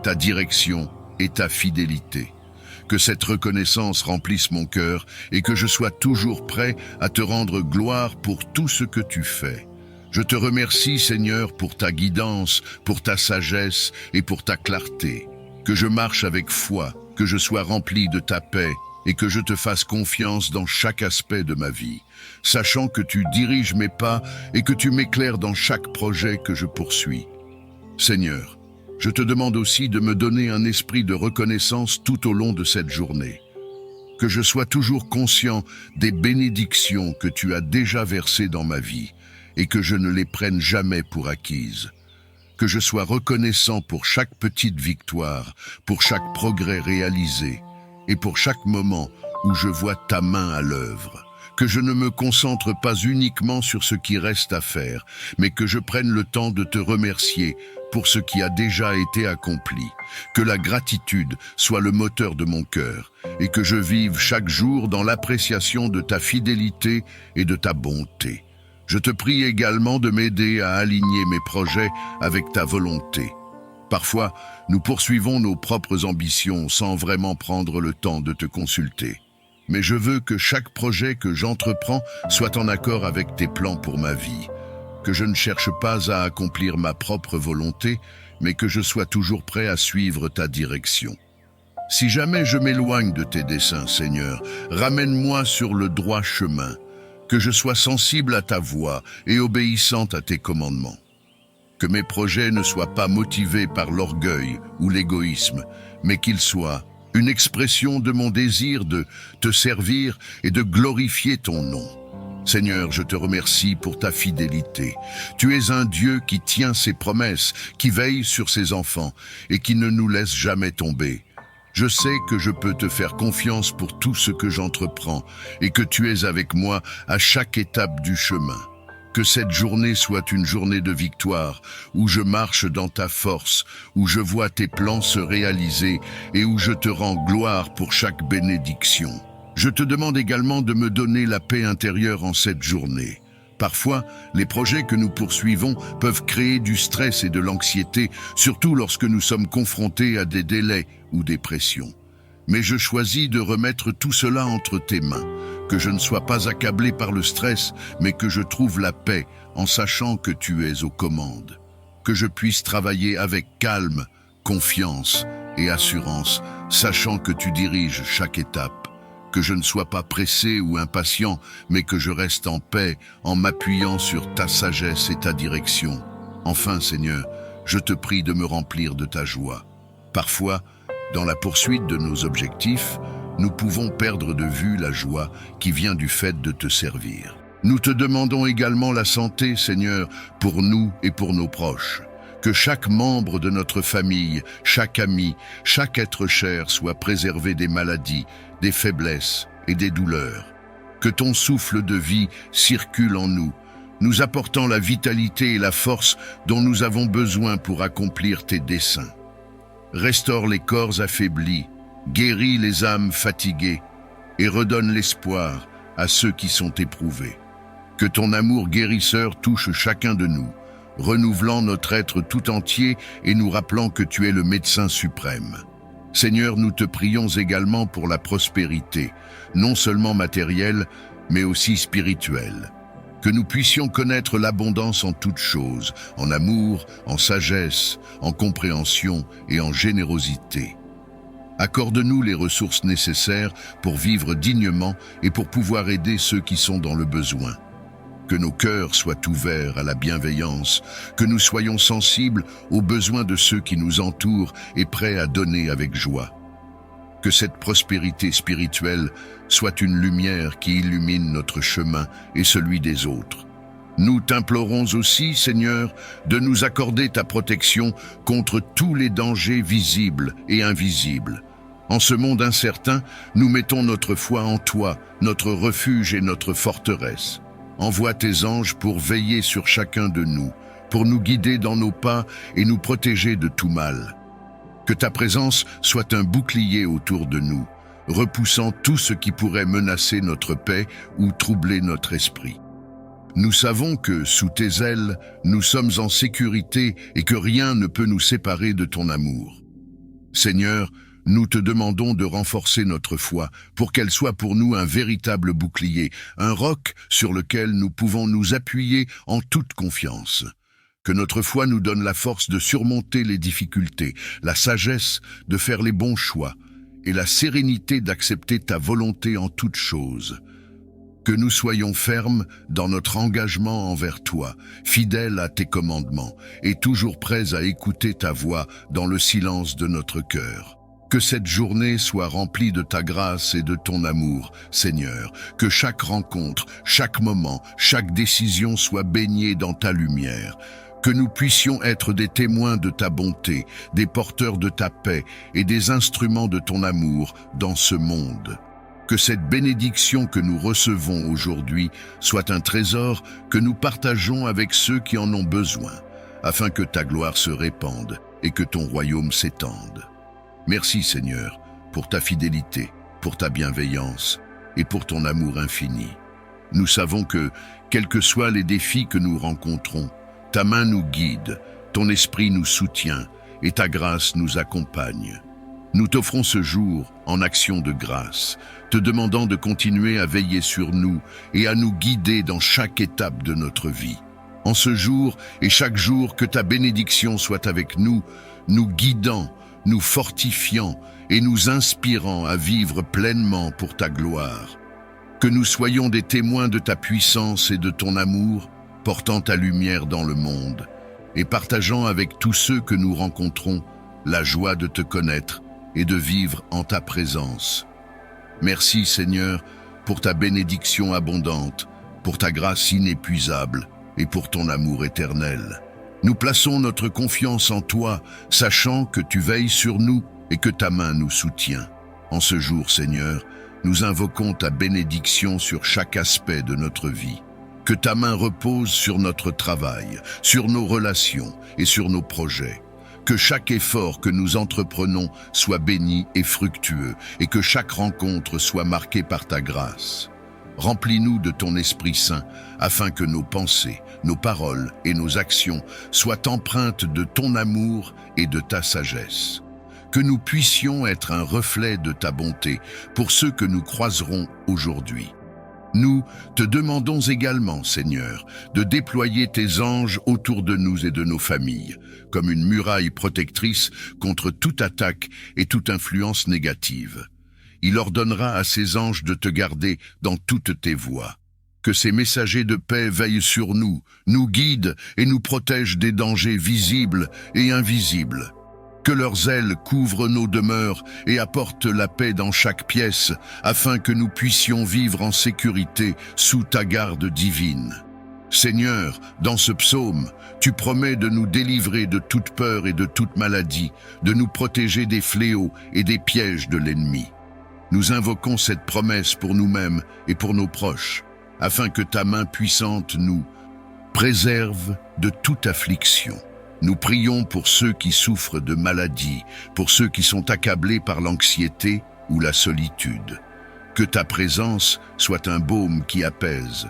ta direction et ta fidélité. Que cette reconnaissance remplisse mon cœur et que je sois toujours prêt à te rendre gloire pour tout ce que tu fais. Je te remercie, Seigneur, pour ta guidance, pour ta sagesse et pour ta clarté. Que je marche avec foi, que je sois rempli de ta paix et que je te fasse confiance dans chaque aspect de ma vie, sachant que tu diriges mes pas et que tu m'éclaires dans chaque projet que je poursuis. Seigneur, je te demande aussi de me donner un esprit de reconnaissance tout au long de cette journée. Que je sois toujours conscient des bénédictions que tu as déjà versées dans ma vie et que je ne les prenne jamais pour acquises. Que je sois reconnaissant pour chaque petite victoire, pour chaque progrès réalisé et pour chaque moment où je vois ta main à l'œuvre. Que je ne me concentre pas uniquement sur ce qui reste à faire, mais que je prenne le temps de te remercier pour ce qui a déjà été accompli. Que la gratitude soit le moteur de mon cœur et que je vive chaque jour dans l'appréciation de ta fidélité et de ta bonté. Je te prie également de m'aider à aligner mes projets avec ta volonté. Parfois, nous poursuivons nos propres ambitions sans vraiment prendre le temps de te consulter. Mais je veux que chaque projet que j'entreprends soit en accord avec tes plans pour ma vie. Que je ne cherche pas à accomplir ma propre volonté, mais que je sois toujours prêt à suivre ta direction. Si jamais je m'éloigne de tes desseins, Seigneur, ramène-moi sur le droit chemin. Que je sois sensible à ta voix et obéissante à tes commandements. Que mes projets ne soient pas motivés par l'orgueil ou l'égoïsme, mais qu'ils soient une expression de mon désir de te servir et de glorifier ton nom. Seigneur, je te remercie pour ta fidélité. Tu es un Dieu qui tient ses promesses, qui veille sur ses enfants et qui ne nous laisse jamais tomber. Je sais que je peux te faire confiance pour tout ce que j'entreprends et que tu es avec moi à chaque étape du chemin. Que cette journée soit une journée de victoire, où je marche dans ta force, où je vois tes plans se réaliser et où je te rends gloire pour chaque bénédiction. Je te demande également de me donner la paix intérieure en cette journée. Parfois, les projets que nous poursuivons peuvent créer du stress et de l'anxiété, surtout lorsque nous sommes confrontés à des délais ou des pressions. Mais je choisis de remettre tout cela entre tes mains, que je ne sois pas accablé par le stress, mais que je trouve la paix en sachant que tu es aux commandes. Que je puisse travailler avec calme, confiance et assurance, sachant que tu diriges chaque étape. Que je ne sois pas pressé ou impatient, mais que je reste en paix en m'appuyant sur ta sagesse et ta direction. Enfin, Seigneur, je te prie de me remplir de ta joie. Parfois, dans la poursuite de nos objectifs, nous pouvons perdre de vue la joie qui vient du fait de te servir. Nous te demandons également la santé, Seigneur, pour nous et pour nos proches. Que chaque membre de notre famille, chaque ami, chaque être cher soit préservé des maladies, des faiblesses et des douleurs. Que ton souffle de vie circule en nous, nous apportant la vitalité et la force dont nous avons besoin pour accomplir tes desseins. Restaure les corps affaiblis, guéris les âmes fatiguées et redonne l'espoir à ceux qui sont éprouvés. Que ton amour guérisseur touche chacun de nous, renouvelant notre être tout entier et nous rappelant que tu es le médecin suprême. Seigneur, nous te prions également pour la prospérité, non seulement matérielle, mais aussi spirituelle. Que nous puissions connaître l'abondance en toutes choses, en amour, en sagesse, en compréhension et en générosité. Accorde-nous les ressources nécessaires pour vivre dignement et pour pouvoir aider ceux qui sont dans le besoin. Que nos cœurs soient ouverts à la bienveillance, que nous soyons sensibles aux besoins de ceux qui nous entourent et prêts à donner avec joie. Que cette prospérité spirituelle soit une lumière qui illumine notre chemin et celui des autres. Nous t'implorons aussi, Seigneur, de nous accorder ta protection contre tous les dangers visibles et invisibles. En ce monde incertain, nous mettons notre foi en toi, notre refuge et notre forteresse. Envoie tes anges pour veiller sur chacun de nous, pour nous guider dans nos pas et nous protéger de tout mal. Que ta présence soit un bouclier autour de nous, repoussant tout ce qui pourrait menacer notre paix ou troubler notre esprit. Nous savons que, sous tes ailes, nous sommes en sécurité et que rien ne peut nous séparer de ton amour. Seigneur, nous te demandons de renforcer notre foi pour qu'elle soit pour nous un véritable bouclier, un roc sur lequel nous pouvons nous appuyer en toute confiance. Que notre foi nous donne la force de surmonter les difficultés, la sagesse de faire les bons choix et la sérénité d'accepter ta volonté en toutes choses. Que nous soyons fermes dans notre engagement envers toi, fidèles à tes commandements et toujours prêts à écouter ta voix dans le silence de notre cœur. Que cette journée soit remplie de ta grâce et de ton amour, Seigneur. Que chaque rencontre, chaque moment, chaque décision soit baignée dans ta lumière. Que nous puissions être des témoins de ta bonté, des porteurs de ta paix et des instruments de ton amour dans ce monde. Que cette bénédiction que nous recevons aujourd'hui soit un trésor que nous partageons avec ceux qui en ont besoin, afin que ta gloire se répande et que ton royaume s'étende. Merci Seigneur, pour ta fidélité, pour ta bienveillance et pour ton amour infini. Nous savons que, quels que soient les défis que nous rencontrons, ta main nous guide, ton esprit nous soutient et ta grâce nous accompagne. Nous t'offrons ce jour en action de grâce, te demandant de continuer à veiller sur nous et à nous guider dans chaque étape de notre vie. En ce jour et chaque jour, que ta bénédiction soit avec nous, nous guidant, nous fortifiant et nous inspirant à vivre pleinement pour ta gloire. Que nous soyons des témoins de ta puissance et de ton amour, portant ta lumière dans le monde et partageant avec tous ceux que nous rencontrons la joie de te connaître et de vivre en ta présence. Merci Seigneur pour ta bénédiction abondante, pour ta grâce inépuisable et pour ton amour éternel. Nous plaçons notre confiance en toi, sachant que tu veilles sur nous et que ta main nous soutient. En ce jour, Seigneur, nous invoquons ta bénédiction sur chaque aspect de notre vie. Que ta main repose sur notre travail, sur nos relations et sur nos projets. Que chaque effort que nous entreprenons soit béni et fructueux, et que chaque rencontre soit marquée par ta grâce. Remplis-nous de ton Esprit Saint, afin que nos pensées, nos paroles et nos actions soient empreintes de ton amour et de ta sagesse. Que nous puissions être un reflet de ta bonté pour ceux que nous croiserons aujourd'hui. Nous te demandons également, Seigneur, de déployer tes anges autour de nous et de nos familles, comme une muraille protectrice contre toute attaque et toute influence négative. Il ordonnera à ses anges de te garder dans toutes tes voies. Que ces messagers de paix veillent sur nous, nous guident et nous protègent des dangers visibles et invisibles. Que leurs ailes couvrent nos demeures et apportent la paix dans chaque pièce, afin que nous puissions vivre en sécurité sous ta garde divine. Seigneur, dans ce psaume, tu promets de nous délivrer de toute peur et de toute maladie, de nous protéger des fléaux et des pièges de l'ennemi. Nous invoquons cette promesse pour nous-mêmes et pour nos proches, afin que ta main puissante nous préserve de toute affliction. Nous prions pour ceux qui souffrent de maladies, pour ceux qui sont accablés par l'anxiété ou la solitude. Que ta présence soit un baume qui apaise,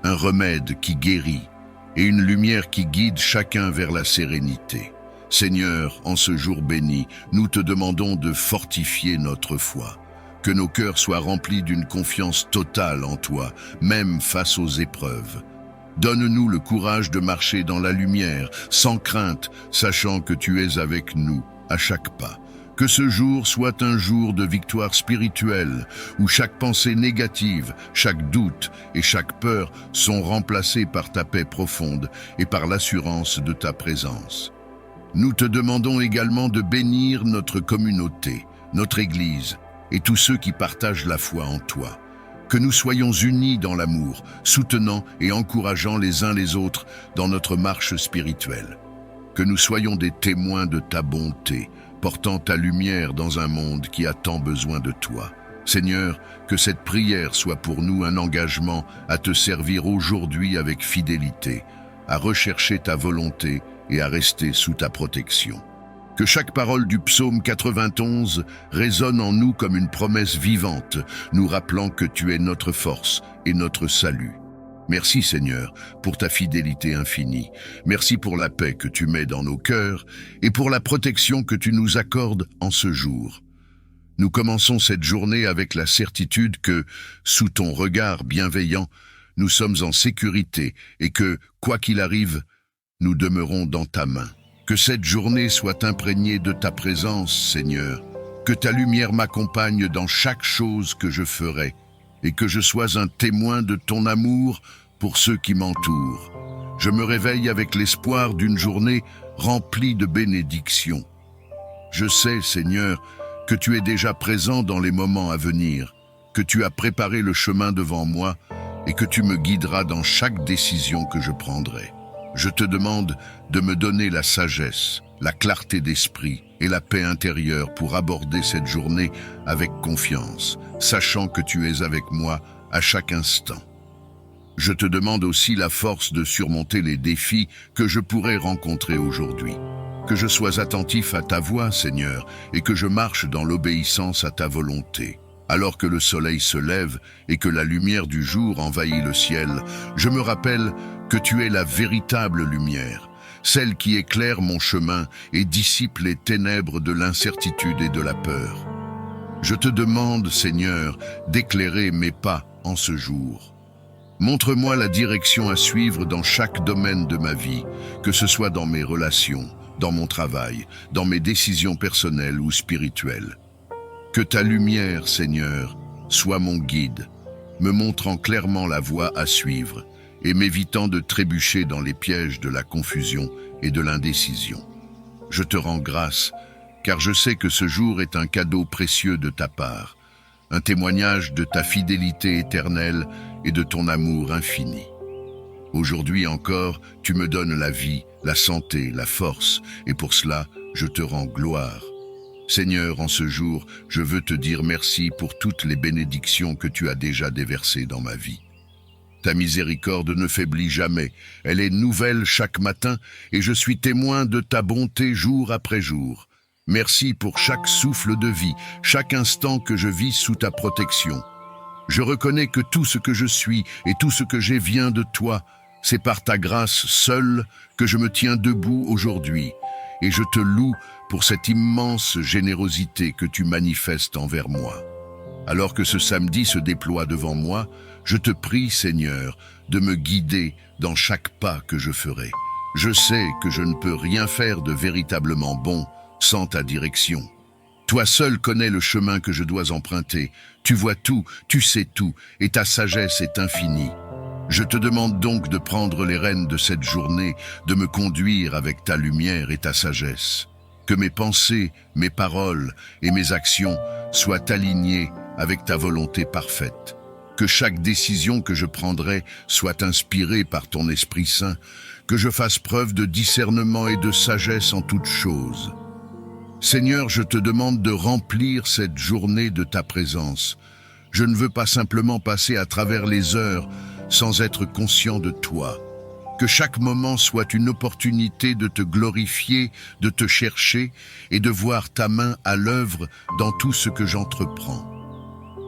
un remède qui guérit et une lumière qui guide chacun vers la sérénité. Seigneur, en ce jour béni, nous te demandons de fortifier notre foi. Que nos cœurs soient remplis d'une confiance totale en toi, même face aux épreuves. Donne-nous le courage de marcher dans la lumière, sans crainte, sachant que tu es avec nous à chaque pas. Que ce jour soit un jour de victoire spirituelle, où chaque pensée négative, chaque doute et chaque peur sont remplacés par ta paix profonde et par l'assurance de ta présence. Nous te demandons également de bénir notre communauté, notre Église et tous ceux qui partagent la foi en toi. Que nous soyons unis dans l'amour, soutenant et encourageant les uns les autres dans notre marche spirituelle. Que nous soyons des témoins de ta bonté, portant ta lumière dans un monde qui a tant besoin de toi. Seigneur, que cette prière soit pour nous un engagement à te servir aujourd'hui avec fidélité, à rechercher ta volonté et à rester sous ta protection. Que chaque parole du psaume 91 résonne en nous comme une promesse vivante, nous rappelant que tu es notre force et notre salut. Merci Seigneur pour ta fidélité infinie. Merci pour la paix que tu mets dans nos cœurs et pour la protection que tu nous accordes en ce jour. Nous commençons cette journée avec la certitude que, sous ton regard bienveillant, nous sommes en sécurité et que, quoi qu'il arrive, nous demeurons dans ta main. Que cette journée soit imprégnée de ta présence, Seigneur. Que ta lumière m'accompagne dans chaque chose que je ferai et que je sois un témoin de ton amour pour ceux qui m'entourent. Je me réveille avec l'espoir d'une journée remplie de bénédictions. Je sais, Seigneur, que tu es déjà présent dans les moments à venir, que tu as préparé le chemin devant moi et que tu me guideras dans chaque décision que je prendrai. Je te demande de me donner la sagesse, la clarté d'esprit et la paix intérieure pour aborder cette journée avec confiance, sachant que tu es avec moi à chaque instant. Je te demande aussi la force de surmonter les défis que je pourrais rencontrer aujourd'hui. Que je sois attentif à ta voix, Seigneur, et que je marche dans l'obéissance à ta volonté. Alors que le soleil se lève et que la lumière du jour envahit le ciel, je me rappelle que tu es la véritable lumière, celle qui éclaire mon chemin et dissipe les ténèbres de l'incertitude et de la peur. Je te demande, Seigneur, d'éclairer mes pas en ce jour. Montre-moi la direction à suivre dans chaque domaine de ma vie, que ce soit dans mes relations, dans mon travail, dans mes décisions personnelles ou spirituelles. Que ta lumière, Seigneur, soit mon guide, me montrant clairement la voie à suivre et m'évitant de trébucher dans les pièges de la confusion et de l'indécision. Je te rends grâce, car je sais que ce jour est un cadeau précieux de ta part, un témoignage de ta fidélité éternelle et de ton amour infini. Aujourd'hui encore, tu me donnes la vie, la santé, la force, et pour cela, je te rends gloire. Seigneur, en ce jour, je veux te dire merci pour toutes les bénédictions que tu as déjà déversées dans ma vie. Ta miséricorde ne faiblit jamais, elle est nouvelle chaque matin, et je suis témoin de ta bonté jour après jour. Merci pour chaque souffle de vie, chaque instant que je vis sous ta protection. Je reconnais que tout ce que je suis et tout ce que j'ai vient de toi. C'est par ta grâce seule que je me tiens debout aujourd'hui, et je te loue pour cette immense générosité que tu manifestes envers moi. Alors que ce samedi se déploie devant moi, je te prie, Seigneur, de me guider dans chaque pas que je ferai. Je sais que je ne peux rien faire de véritablement bon sans ta direction. Toi seul connais le chemin que je dois emprunter. Tu vois tout, tu sais tout, et ta sagesse est infinie. Je te demande donc de prendre les rênes de cette journée, de me conduire avec ta lumière et ta sagesse. Que mes pensées, mes paroles et mes actions soient alignées avec ta volonté parfaite. Que chaque décision que je prendrai soit inspirée par ton Esprit Saint, que je fasse preuve de discernement et de sagesse en toutes choses. Seigneur, je te demande de remplir cette journée de ta présence. Je ne veux pas simplement passer à travers les heures sans être conscient de toi. Que chaque moment soit une opportunité de te glorifier, de te chercher et de voir ta main à l'œuvre dans tout ce que j'entreprends.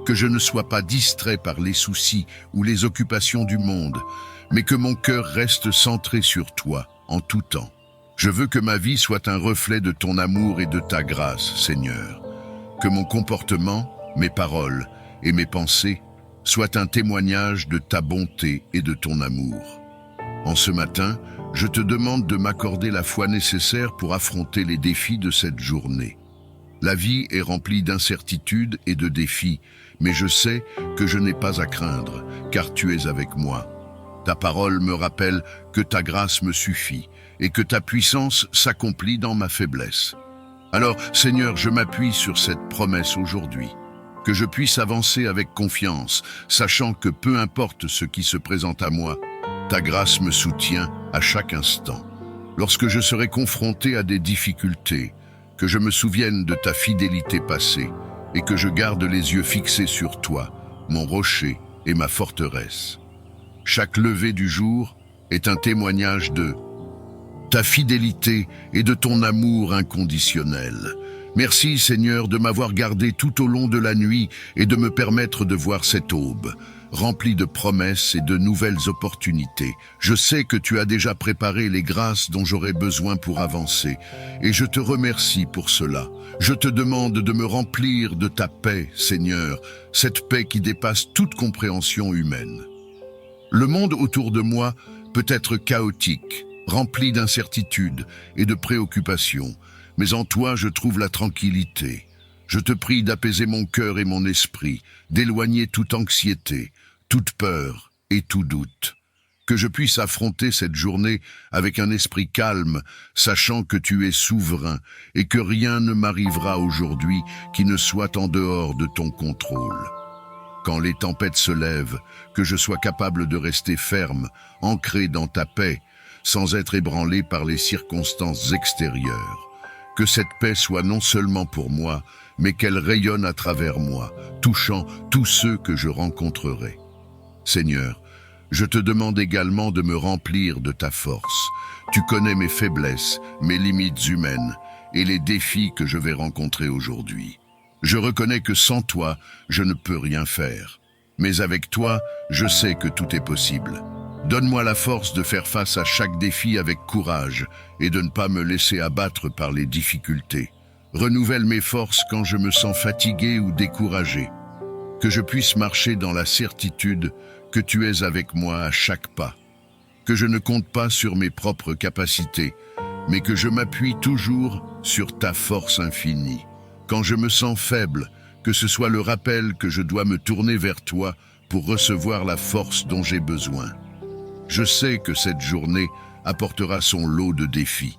Que je ne sois pas distrait par les soucis ou les occupations du monde, mais que mon cœur reste centré sur toi en tout temps. Je veux que ma vie soit un reflet de ton amour et de ta grâce, Seigneur. Que mon comportement, mes paroles et mes pensées soient un témoignage de ta bonté et de ton amour. En ce matin, je te demande de m'accorder la foi nécessaire pour affronter les défis de cette journée. La vie est remplie d'incertitudes et de défis, mais je sais que je n'ai pas à craindre, car tu es avec moi. Ta parole me rappelle que ta grâce me suffit et que ta puissance s'accomplit dans ma faiblesse. Alors, Seigneur, je m'appuie sur cette promesse aujourd'hui, que je puisse avancer avec confiance, sachant que peu importe ce qui se présente à moi, ta grâce me soutient à chaque instant. Lorsque je serai confronté à des difficultés, que je me souvienne de ta fidélité passée et que je garde les yeux fixés sur toi, mon rocher et ma forteresse. Chaque lever du jour est un témoignage de ta fidélité et de ton amour inconditionnel. Merci, Seigneur, de m'avoir gardé tout au long de la nuit et de me permettre de voir cette aube, remplie de promesses et de nouvelles opportunités. Je sais que tu as déjà préparé les grâces dont j'aurai besoin pour avancer, et je te remercie pour cela. Je te demande de me remplir de ta paix, Seigneur, cette paix qui dépasse toute compréhension humaine. Le monde autour de moi peut être chaotique, rempli d'incertitudes et de préoccupations, mais en toi je trouve la tranquillité. Je te prie d'apaiser mon cœur et mon esprit, d'éloigner toute anxiété, toute peur et tout doute. Que je puisse affronter cette journée avec un esprit calme, sachant que tu es souverain et que rien ne m'arrivera aujourd'hui qui ne soit en dehors de ton contrôle. Quand les tempêtes se lèvent, que je sois capable de rester ferme, ancré dans ta paix, sans être ébranlé par les circonstances extérieures. Que cette paix soit non seulement pour moi, mais qu'elle rayonne à travers moi, touchant tous ceux que je rencontrerai. Seigneur, je te demande également de me remplir de ta force. Tu connais mes faiblesses, mes limites humaines et les défis que je vais rencontrer aujourd'hui. Je reconnais que sans toi, je ne peux rien faire. Mais avec toi, je sais que tout est possible. Donne-moi la force de faire face à chaque défi avec courage et de ne pas me laisser abattre par les difficultés. Renouvelle mes forces quand je me sens fatigué ou découragé. Que je puisse marcher dans la certitude que tu es avec moi à chaque pas. Que je ne compte pas sur mes propres capacités, mais que je m'appuie toujours sur ta force infinie. Quand je me sens faible, que ce soit le rappel que je dois me tourner vers toi pour recevoir la force dont j'ai besoin. Je sais que cette journée apportera son lot de défis,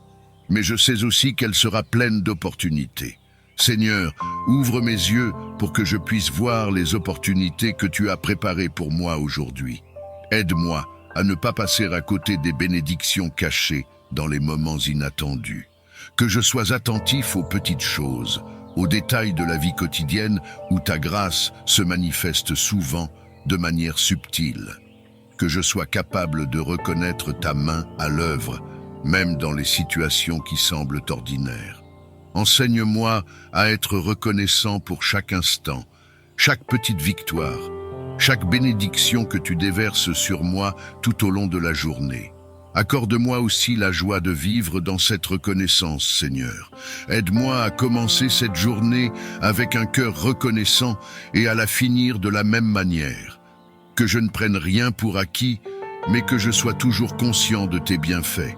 mais je sais aussi qu'elle sera pleine d'opportunités. Seigneur, ouvre mes yeux pour que je puisse voir les opportunités que tu as préparées pour moi aujourd'hui. Aide-moi à ne pas passer à côté des bénédictions cachées dans les moments inattendus. Que je sois attentif aux petites choses, aux détails de la vie quotidienne où ta grâce se manifeste souvent de manière subtile. que je sois capable de reconnaître ta main à l'œuvre, même dans les situations qui semblent ordinaires. Enseigne-moi à être reconnaissant pour chaque instant, chaque petite victoire, chaque bénédiction que tu déverses sur moi tout au long de la journée. Accorde-moi aussi la joie de vivre dans cette reconnaissance, Seigneur. Aide-moi à commencer cette journée avec un cœur reconnaissant et à la finir de la même manière. Que je ne prenne rien pour acquis, mais que je sois toujours conscient de tes bienfaits.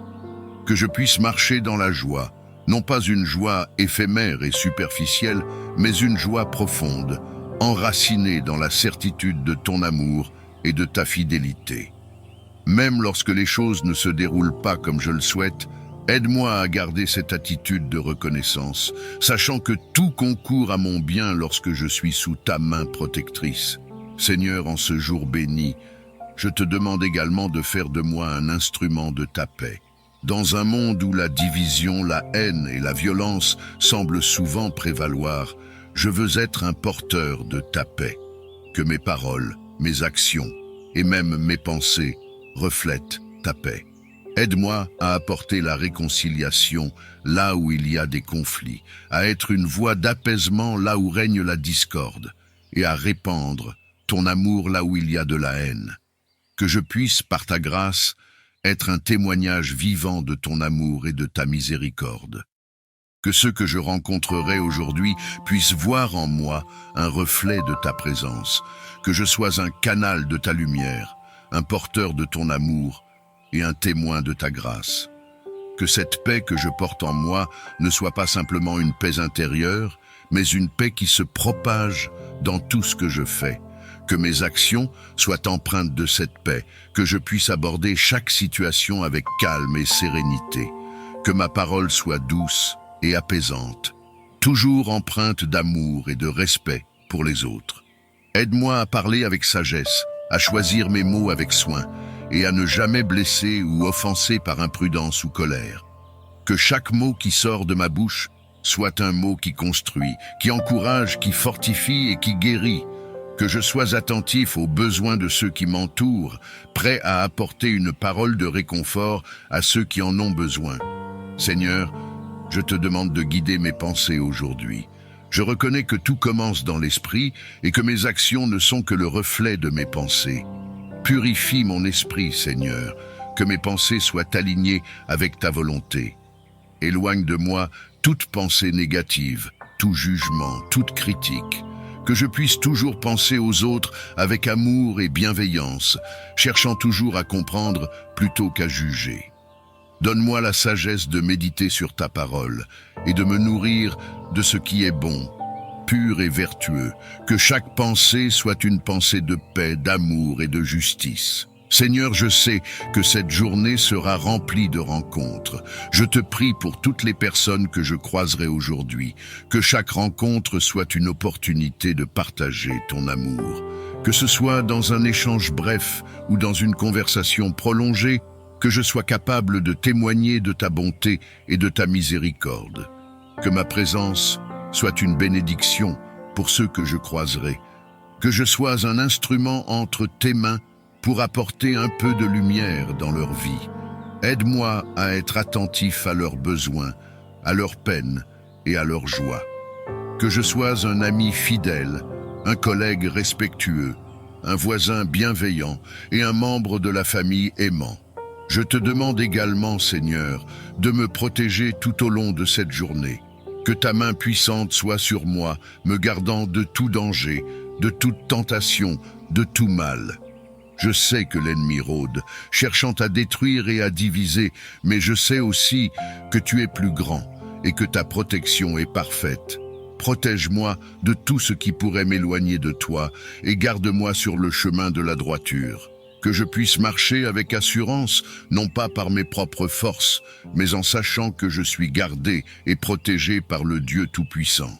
Que je puisse marcher dans la joie, non pas une joie éphémère et superficielle, mais une joie profonde, enracinée dans la certitude de ton amour et de ta fidélité. Même lorsque les choses ne se déroulent pas comme je le souhaite, aide-moi à garder cette attitude de reconnaissance, sachant que tout concourt à mon bien lorsque je suis sous ta main protectrice. Seigneur, en ce jour béni, je te demande également de faire de moi un instrument de ta paix. Dans un monde où la division, la haine et la violence semblent souvent prévaloir, je veux être un porteur de ta paix. Que mes paroles, mes actions et même mes pensées reflètent ta paix. Aide-moi à apporter la réconciliation là où il y a des conflits, à être une voix d'apaisement là où règne la discorde, et à répandre ton amour là où il y a de la haine. Que je puisse, par ta grâce, être un témoignage vivant de ton amour et de ta miséricorde. Que ceux que je rencontrerai aujourd'hui puissent voir en moi un reflet de ta présence, que je sois un canal de ta lumière, un porteur de ton amour et un témoin de ta grâce. Que cette paix que je porte en moi ne soit pas simplement une paix intérieure, mais une paix qui se propage dans tout ce que je fais. Que mes actions soient empreintes de cette paix, que je puisse aborder chaque situation avec calme et sérénité. Que ma parole soit douce et apaisante, toujours empreinte d'amour et de respect pour les autres. Aide-moi à parler avec sagesse, à choisir mes mots avec soin et à ne jamais blesser ou offenser par imprudence ou colère. Que chaque mot qui sort de ma bouche soit un mot qui construit, qui encourage, qui fortifie et qui guérit. Que je sois attentif aux besoins de ceux qui m'entourent, prêt à apporter une parole de réconfort à ceux qui en ont besoin. Seigneur, je te demande de guider mes pensées aujourd'hui. Je reconnais que tout commence dans l'esprit et que mes actions ne sont que le reflet de mes pensées. Purifie mon esprit, Seigneur, que mes pensées soient alignées avec ta volonté. Éloigne de moi toute pensée négative, tout jugement, toute critique. Que je puisse toujours penser aux autres avec amour et bienveillance, cherchant toujours à comprendre plutôt qu'à juger. Donne-moi la sagesse de méditer sur ta parole et de me nourrir de ce qui est bon, pur et vertueux, que chaque pensée soit une pensée de paix, d'amour et de justice. Seigneur, je sais que cette journée sera remplie de rencontres. Je te prie pour toutes les personnes que je croiserai aujourd'hui, que chaque rencontre soit une opportunité de partager ton amour. Que ce soit dans un échange bref ou dans une conversation prolongée, que je sois capable de témoigner de ta bonté et de ta miséricorde. Que ma présence soit une bénédiction pour ceux que je croiserai. Que je sois un instrument entre tes mains pour apporter un peu de lumière dans leur vie. Aide-moi à être attentif à leurs besoins, à leurs peines et à leurs joies. Que je sois un ami fidèle, un collègue respectueux, un voisin bienveillant et un membre de la famille aimant. Je te demande également, Seigneur, de me protéger tout au long de cette journée. Que ta main puissante soit sur moi, me gardant de tout danger, de toute tentation, de tout mal. Je sais que l'ennemi rôde, cherchant à détruire et à diviser, mais je sais aussi que tu es plus grand et que ta protection est parfaite. Protège-moi de tout ce qui pourrait m'éloigner de toi et garde-moi sur le chemin de la droiture. Que je puisse marcher avec assurance, non pas par mes propres forces, mais en sachant que je suis gardé et protégé par le Dieu Tout-Puissant.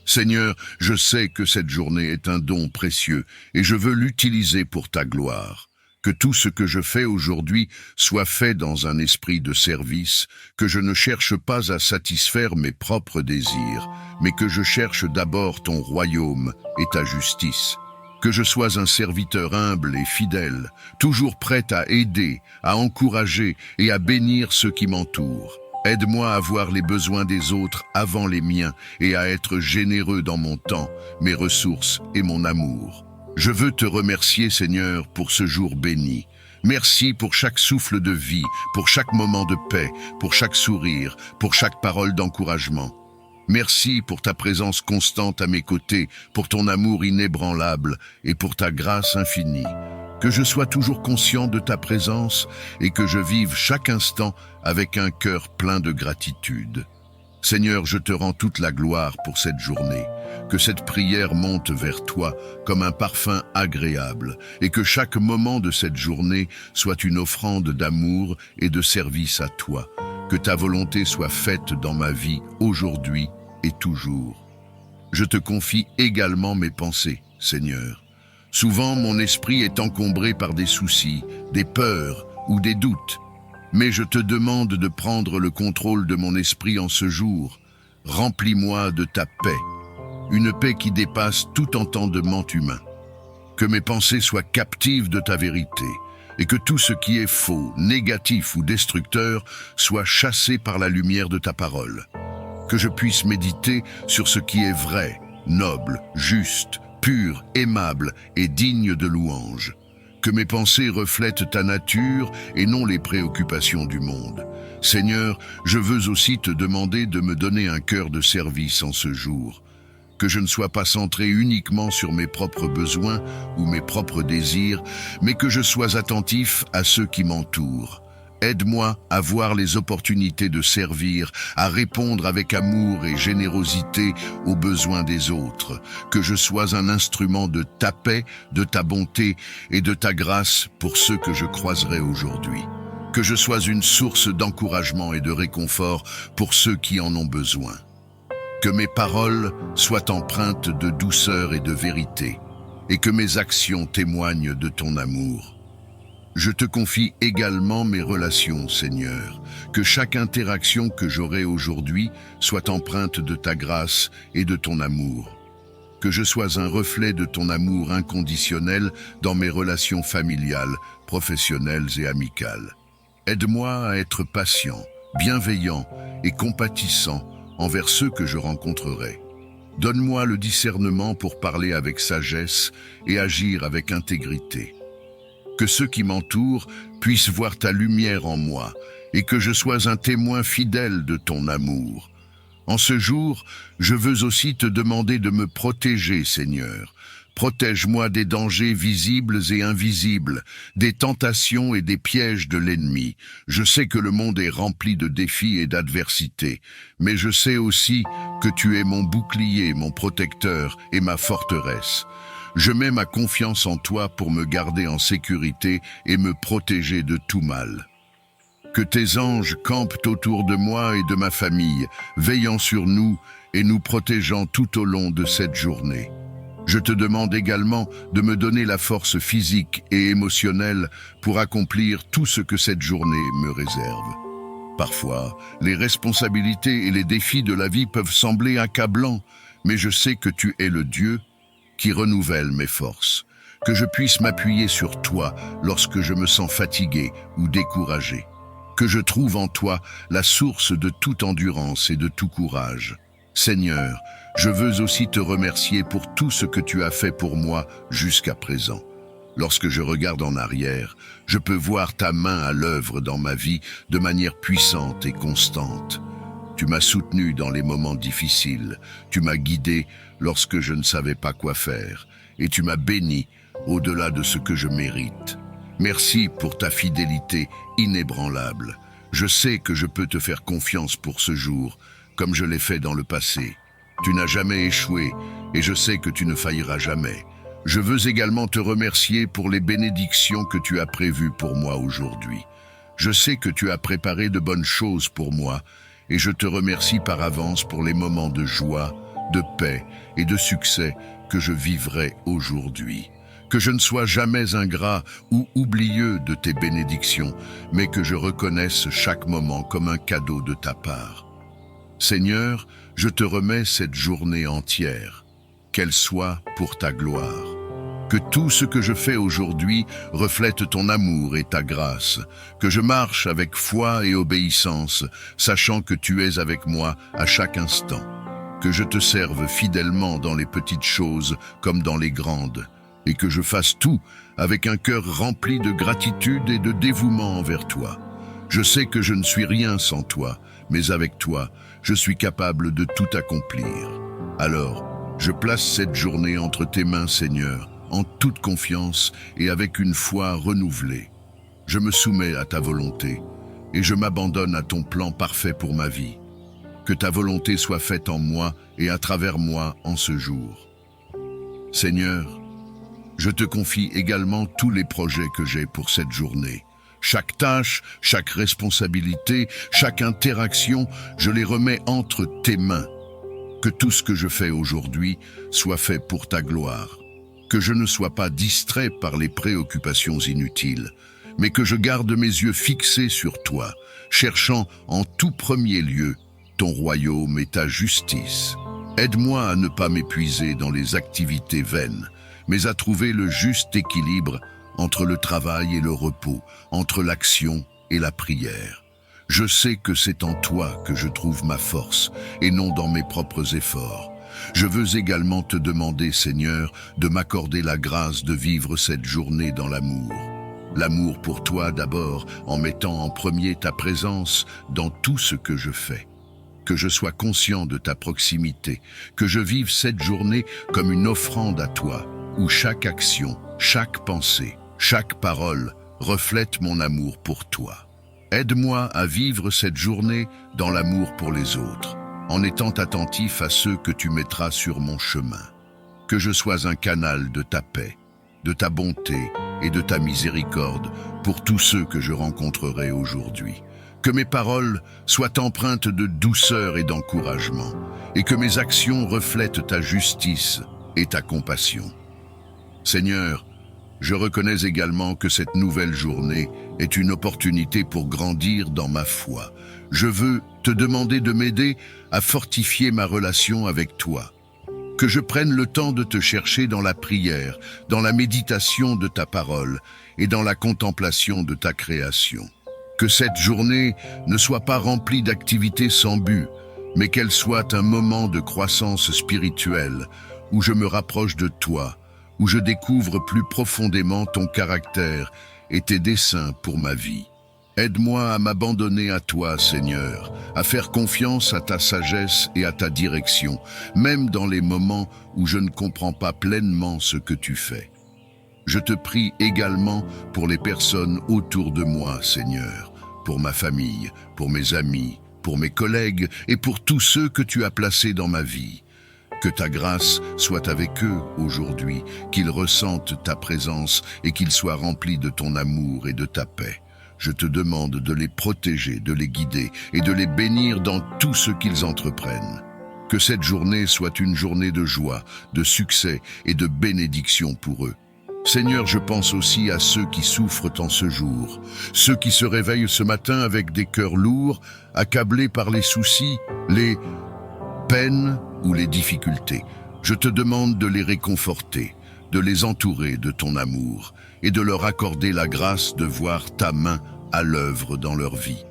Seigneur, je sais que cette journée est un don précieux et je veux l'utiliser pour ta gloire. Que tout ce que je fais aujourd'hui soit fait dans un esprit de service, que je ne cherche pas à satisfaire mes propres désirs, mais que je cherche d'abord ton royaume et ta justice. Que je sois un serviteur humble et fidèle, toujours prêt à aider, à encourager et à bénir ceux qui m'entourent. Aide-moi à voir les besoins des autres avant les miens et à être généreux dans mon temps, mes ressources et mon amour. Je veux te remercier, Seigneur, pour ce jour béni. Merci pour chaque souffle de vie, pour chaque moment de paix, pour chaque sourire, pour chaque parole d'encouragement. Merci pour ta présence constante à mes côtés, pour ton amour inébranlable et pour ta grâce infinie. Que je sois toujours conscient de ta présence et que je vive chaque instant avec un cœur plein de gratitude. Seigneur, je te rends toute la gloire pour cette journée. Que cette prière monte vers toi comme un parfum agréable et que chaque moment de cette journée soit une offrande d'amour et de service à toi. Que ta volonté soit faite dans ma vie aujourd'hui et toujours. Je te confie également mes pensées, Seigneur. Souvent, mon esprit est encombré par des soucis, des peurs ou des doutes. Mais je te demande de prendre le contrôle de mon esprit en ce jour. Remplis-moi de ta paix, une paix qui dépasse tout entendement humain. Que mes pensées soient captives de ta vérité et que tout ce qui est faux, négatif ou destructeur soit chassé par la lumière de ta parole. Que je puisse méditer sur ce qui est vrai, noble, juste, pur, aimable et digne de louange. Que mes pensées reflètent ta nature et non les préoccupations du monde. Seigneur, je veux aussi te demander de me donner un cœur de service en ce jour. Que je ne sois pas centré uniquement sur mes propres besoins ou mes propres désirs, mais que je sois attentif à ceux qui m'entourent. Aide-moi à voir les opportunités de servir, à répondre avec amour et générosité aux besoins des autres. Que je sois un instrument de ta paix, de ta bonté et de ta grâce pour ceux que je croiserai aujourd'hui. Que je sois une source d'encouragement et de réconfort pour ceux qui en ont besoin. Que mes paroles soient empreintes de douceur et de vérité, et que mes actions témoignent de ton amour. Je te confie également mes relations, Seigneur, que chaque interaction que j'aurai aujourd'hui soit empreinte de ta grâce et de ton amour. Que je sois un reflet de ton amour inconditionnel dans mes relations familiales, professionnelles et amicales. Aide-moi à être patient, bienveillant et compatissant envers ceux que je rencontrerai. Donne-moi le discernement pour parler avec sagesse et agir avec intégrité. Que ceux qui m'entourent puissent voir ta lumière en moi et que je sois un témoin fidèle de ton amour. En ce jour, je veux aussi te demander de me protéger, Seigneur. Protège-moi des dangers visibles et invisibles, des tentations et des pièges de l'ennemi. Je sais que le monde est rempli de défis et d'adversités, mais je sais aussi que tu es mon bouclier, mon protecteur et ma forteresse. Je mets ma confiance en toi pour me garder en sécurité et me protéger de tout mal. Que tes anges campent autour de moi et de ma famille, veillant sur nous et nous protégeant tout au long de cette journée. Je te demande également de me donner la force physique et émotionnelle pour accomplir tout ce que cette journée me réserve. Parfois, les responsabilités et les défis de la vie peuvent sembler accablants, mais je sais que tu es le Dieu qui renouvelle mes forces. Que je puisse m'appuyer sur toi lorsque je me sens fatigué ou découragé. Que je trouve en toi la source de toute endurance et de tout courage. Seigneur, je veux aussi te remercier pour tout ce que tu as fait pour moi jusqu'à présent. Lorsque je regarde en arrière, je peux voir ta main à l'œuvre dans ma vie de manière puissante et constante. Tu m'as soutenu dans les moments difficiles, tu m'as guidé lorsque je ne savais pas quoi faire, et tu m'as béni au-delà de ce que je mérite. Merci pour ta fidélité inébranlable. Je sais que je peux te faire confiance pour ce jour, comme je l'ai fait dans le passé. Tu n'as jamais échoué, et je sais que tu ne failliras jamais. Je veux également te remercier pour les bénédictions que tu as prévues pour moi aujourd'hui. Je sais que tu as préparé de bonnes choses pour moi, et je te remercie par avance pour les moments de joie, de paix et de succès que je vivrai aujourd'hui. Que je ne sois jamais ingrat ou oublieux de tes bénédictions, mais que je reconnaisse chaque moment comme un cadeau de ta part. Seigneur, je te remets cette journée entière, qu'elle soit pour ta gloire. Que tout ce que je fais aujourd'hui reflète ton amour et ta grâce, que je marche avec foi et obéissance, sachant que tu es avec moi à chaque instant, que je te serve fidèlement dans les petites choses comme dans les grandes, et que je fasse tout avec un cœur rempli de gratitude et de dévouement envers toi. Je sais que je ne suis rien sans toi, mais avec toi, je suis capable de tout accomplir. Alors, je place cette journée entre tes mains, Seigneur, en toute confiance et avec une foi renouvelée. Je me soumets à ta volonté et je m'abandonne à ton plan parfait pour ma vie. Que ta volonté soit faite en moi et à travers moi en ce jour. Seigneur, je te confie également tous les projets que j'ai pour cette journée. Chaque tâche, chaque responsabilité, chaque interaction, je les remets entre tes mains. Que tout ce que je fais aujourd'hui soit fait pour ta gloire. Que je ne sois pas distrait par les préoccupations inutiles, mais que je garde mes yeux fixés sur toi, cherchant en tout premier lieu ton royaume et ta justice. Aide-moi à ne pas m'épuiser dans les activités vaines, mais à trouver le juste équilibre entre le travail et le repos, entre l'action et la prière. Je sais que c'est en toi que je trouve ma force, et non dans mes propres efforts. Je veux également te demander, Seigneur, de m'accorder la grâce de vivre cette journée dans l'amour. L'amour pour toi d'abord, en mettant en premier ta présence dans tout ce que je fais. Que je sois conscient de ta proximité, que je vive cette journée comme une offrande à toi, où chaque action, chaque pensée, chaque parole reflète mon amour pour toi. Aide-moi à vivre cette journée dans l'amour pour les autres, en étant attentif à ceux que tu mettras sur mon chemin. Que je sois un canal de ta paix, de ta bonté et de ta miséricorde pour tous ceux que je rencontrerai aujourd'hui. Que mes paroles soient empreintes de douceur et d'encouragement, et que mes actions reflètent ta justice et ta compassion. Seigneur, je reconnais également que cette nouvelle journée est une opportunité pour grandir dans ma foi. Je veux te demander de m'aider à fortifier ma relation avec toi. Que je prenne le temps de te chercher dans la prière, dans la méditation de ta parole et dans la contemplation de ta création. Que cette journée ne soit pas remplie d'activités sans but, mais qu'elle soit un moment de croissance spirituelle où je me rapproche de toi, où je découvre plus profondément ton caractère et tes desseins pour ma vie. Aide-moi à m'abandonner à toi, Seigneur, à faire confiance à ta sagesse et à ta direction, même dans les moments où je ne comprends pas pleinement ce que tu fais. Je te prie également pour les personnes autour de moi, Seigneur, pour ma famille, pour mes amis, pour mes collègues et pour tous ceux que tu as placés dans ma vie. Que ta grâce soit avec eux aujourd'hui, qu'ils ressentent ta présence et qu'ils soient remplis de ton amour et de ta paix. Je te demande de les protéger, de les guider et de les bénir dans tout ce qu'ils entreprennent. Que cette journée soit une journée de joie, de succès et de bénédiction pour eux. Seigneur, je pense aussi à ceux qui souffrent en ce jour, ceux qui se réveillent ce matin avec des cœurs lourds, accablés par les soucis, les peines ou les difficultés. Je te demande de les réconforter, de les entourer de ton amour et de leur accorder la grâce de voir ta main à l'œuvre dans leur vie.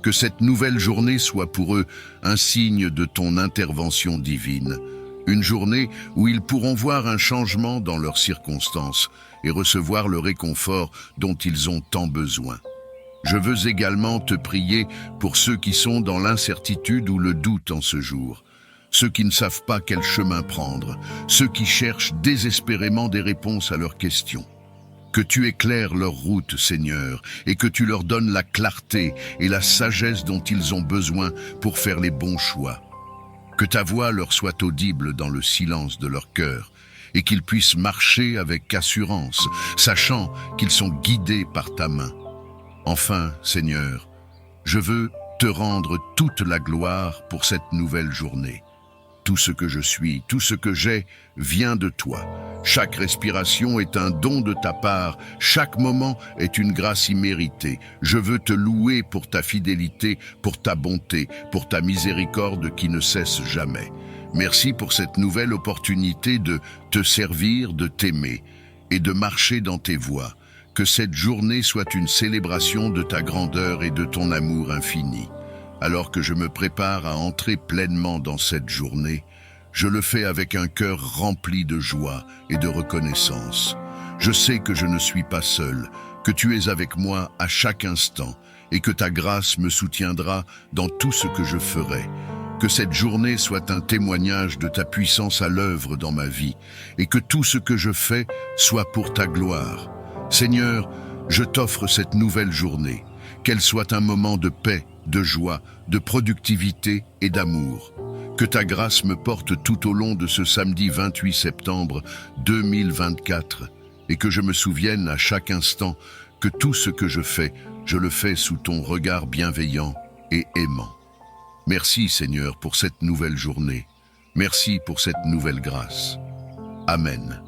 Que cette nouvelle journée soit pour eux un signe de ton intervention divine, une journée où ils pourront voir un changement dans leurs circonstances et recevoir le réconfort dont ils ont tant besoin. Je veux également te prier pour ceux qui sont dans l'incertitude ou le doute en ce jour, ceux qui ne savent pas quel chemin prendre, ceux qui cherchent désespérément des réponses à leurs questions. Que tu éclaires leur route, Seigneur, et que tu leur donnes la clarté et la sagesse dont ils ont besoin pour faire les bons choix. Que ta voix leur soit audible dans le silence de leur cœur, et qu'ils puissent marcher avec assurance, sachant qu'ils sont guidés par ta main. Enfin, Seigneur, je veux te rendre toute la gloire pour cette nouvelle journée. Tout ce que je suis, tout ce que j'ai, vient de toi. Chaque respiration est un don de ta part, chaque moment est une grâce imméritée. Je veux te louer pour ta fidélité, pour ta bonté, pour ta miséricorde qui ne cesse jamais. Merci pour cette nouvelle opportunité de te servir, de t'aimer. et de marcher dans tes voies. Que cette journée soit une célébration de ta grandeur et de ton amour infini. Alors que je me prépare à entrer pleinement dans cette journée, je le fais avec un cœur rempli de joie et de reconnaissance. Je sais que je ne suis pas seul, que tu es avec moi à chaque instant et que ta grâce me soutiendra dans tout ce que je ferai. Que cette journée soit un témoignage de ta puissance à l'œuvre dans ma vie et que tout ce que je fais soit pour ta gloire. Seigneur, je t'offre cette nouvelle journée, qu'elle soit un moment de paix, de joie, de productivité et d'amour. Que ta grâce me porte tout au long de ce samedi 28 septembre 2024 et que je me souvienne à chaque instant que tout ce que je le fais sous ton regard bienveillant et aimant. Merci Seigneur pour cette nouvelle journée. Merci pour cette nouvelle grâce. Amen.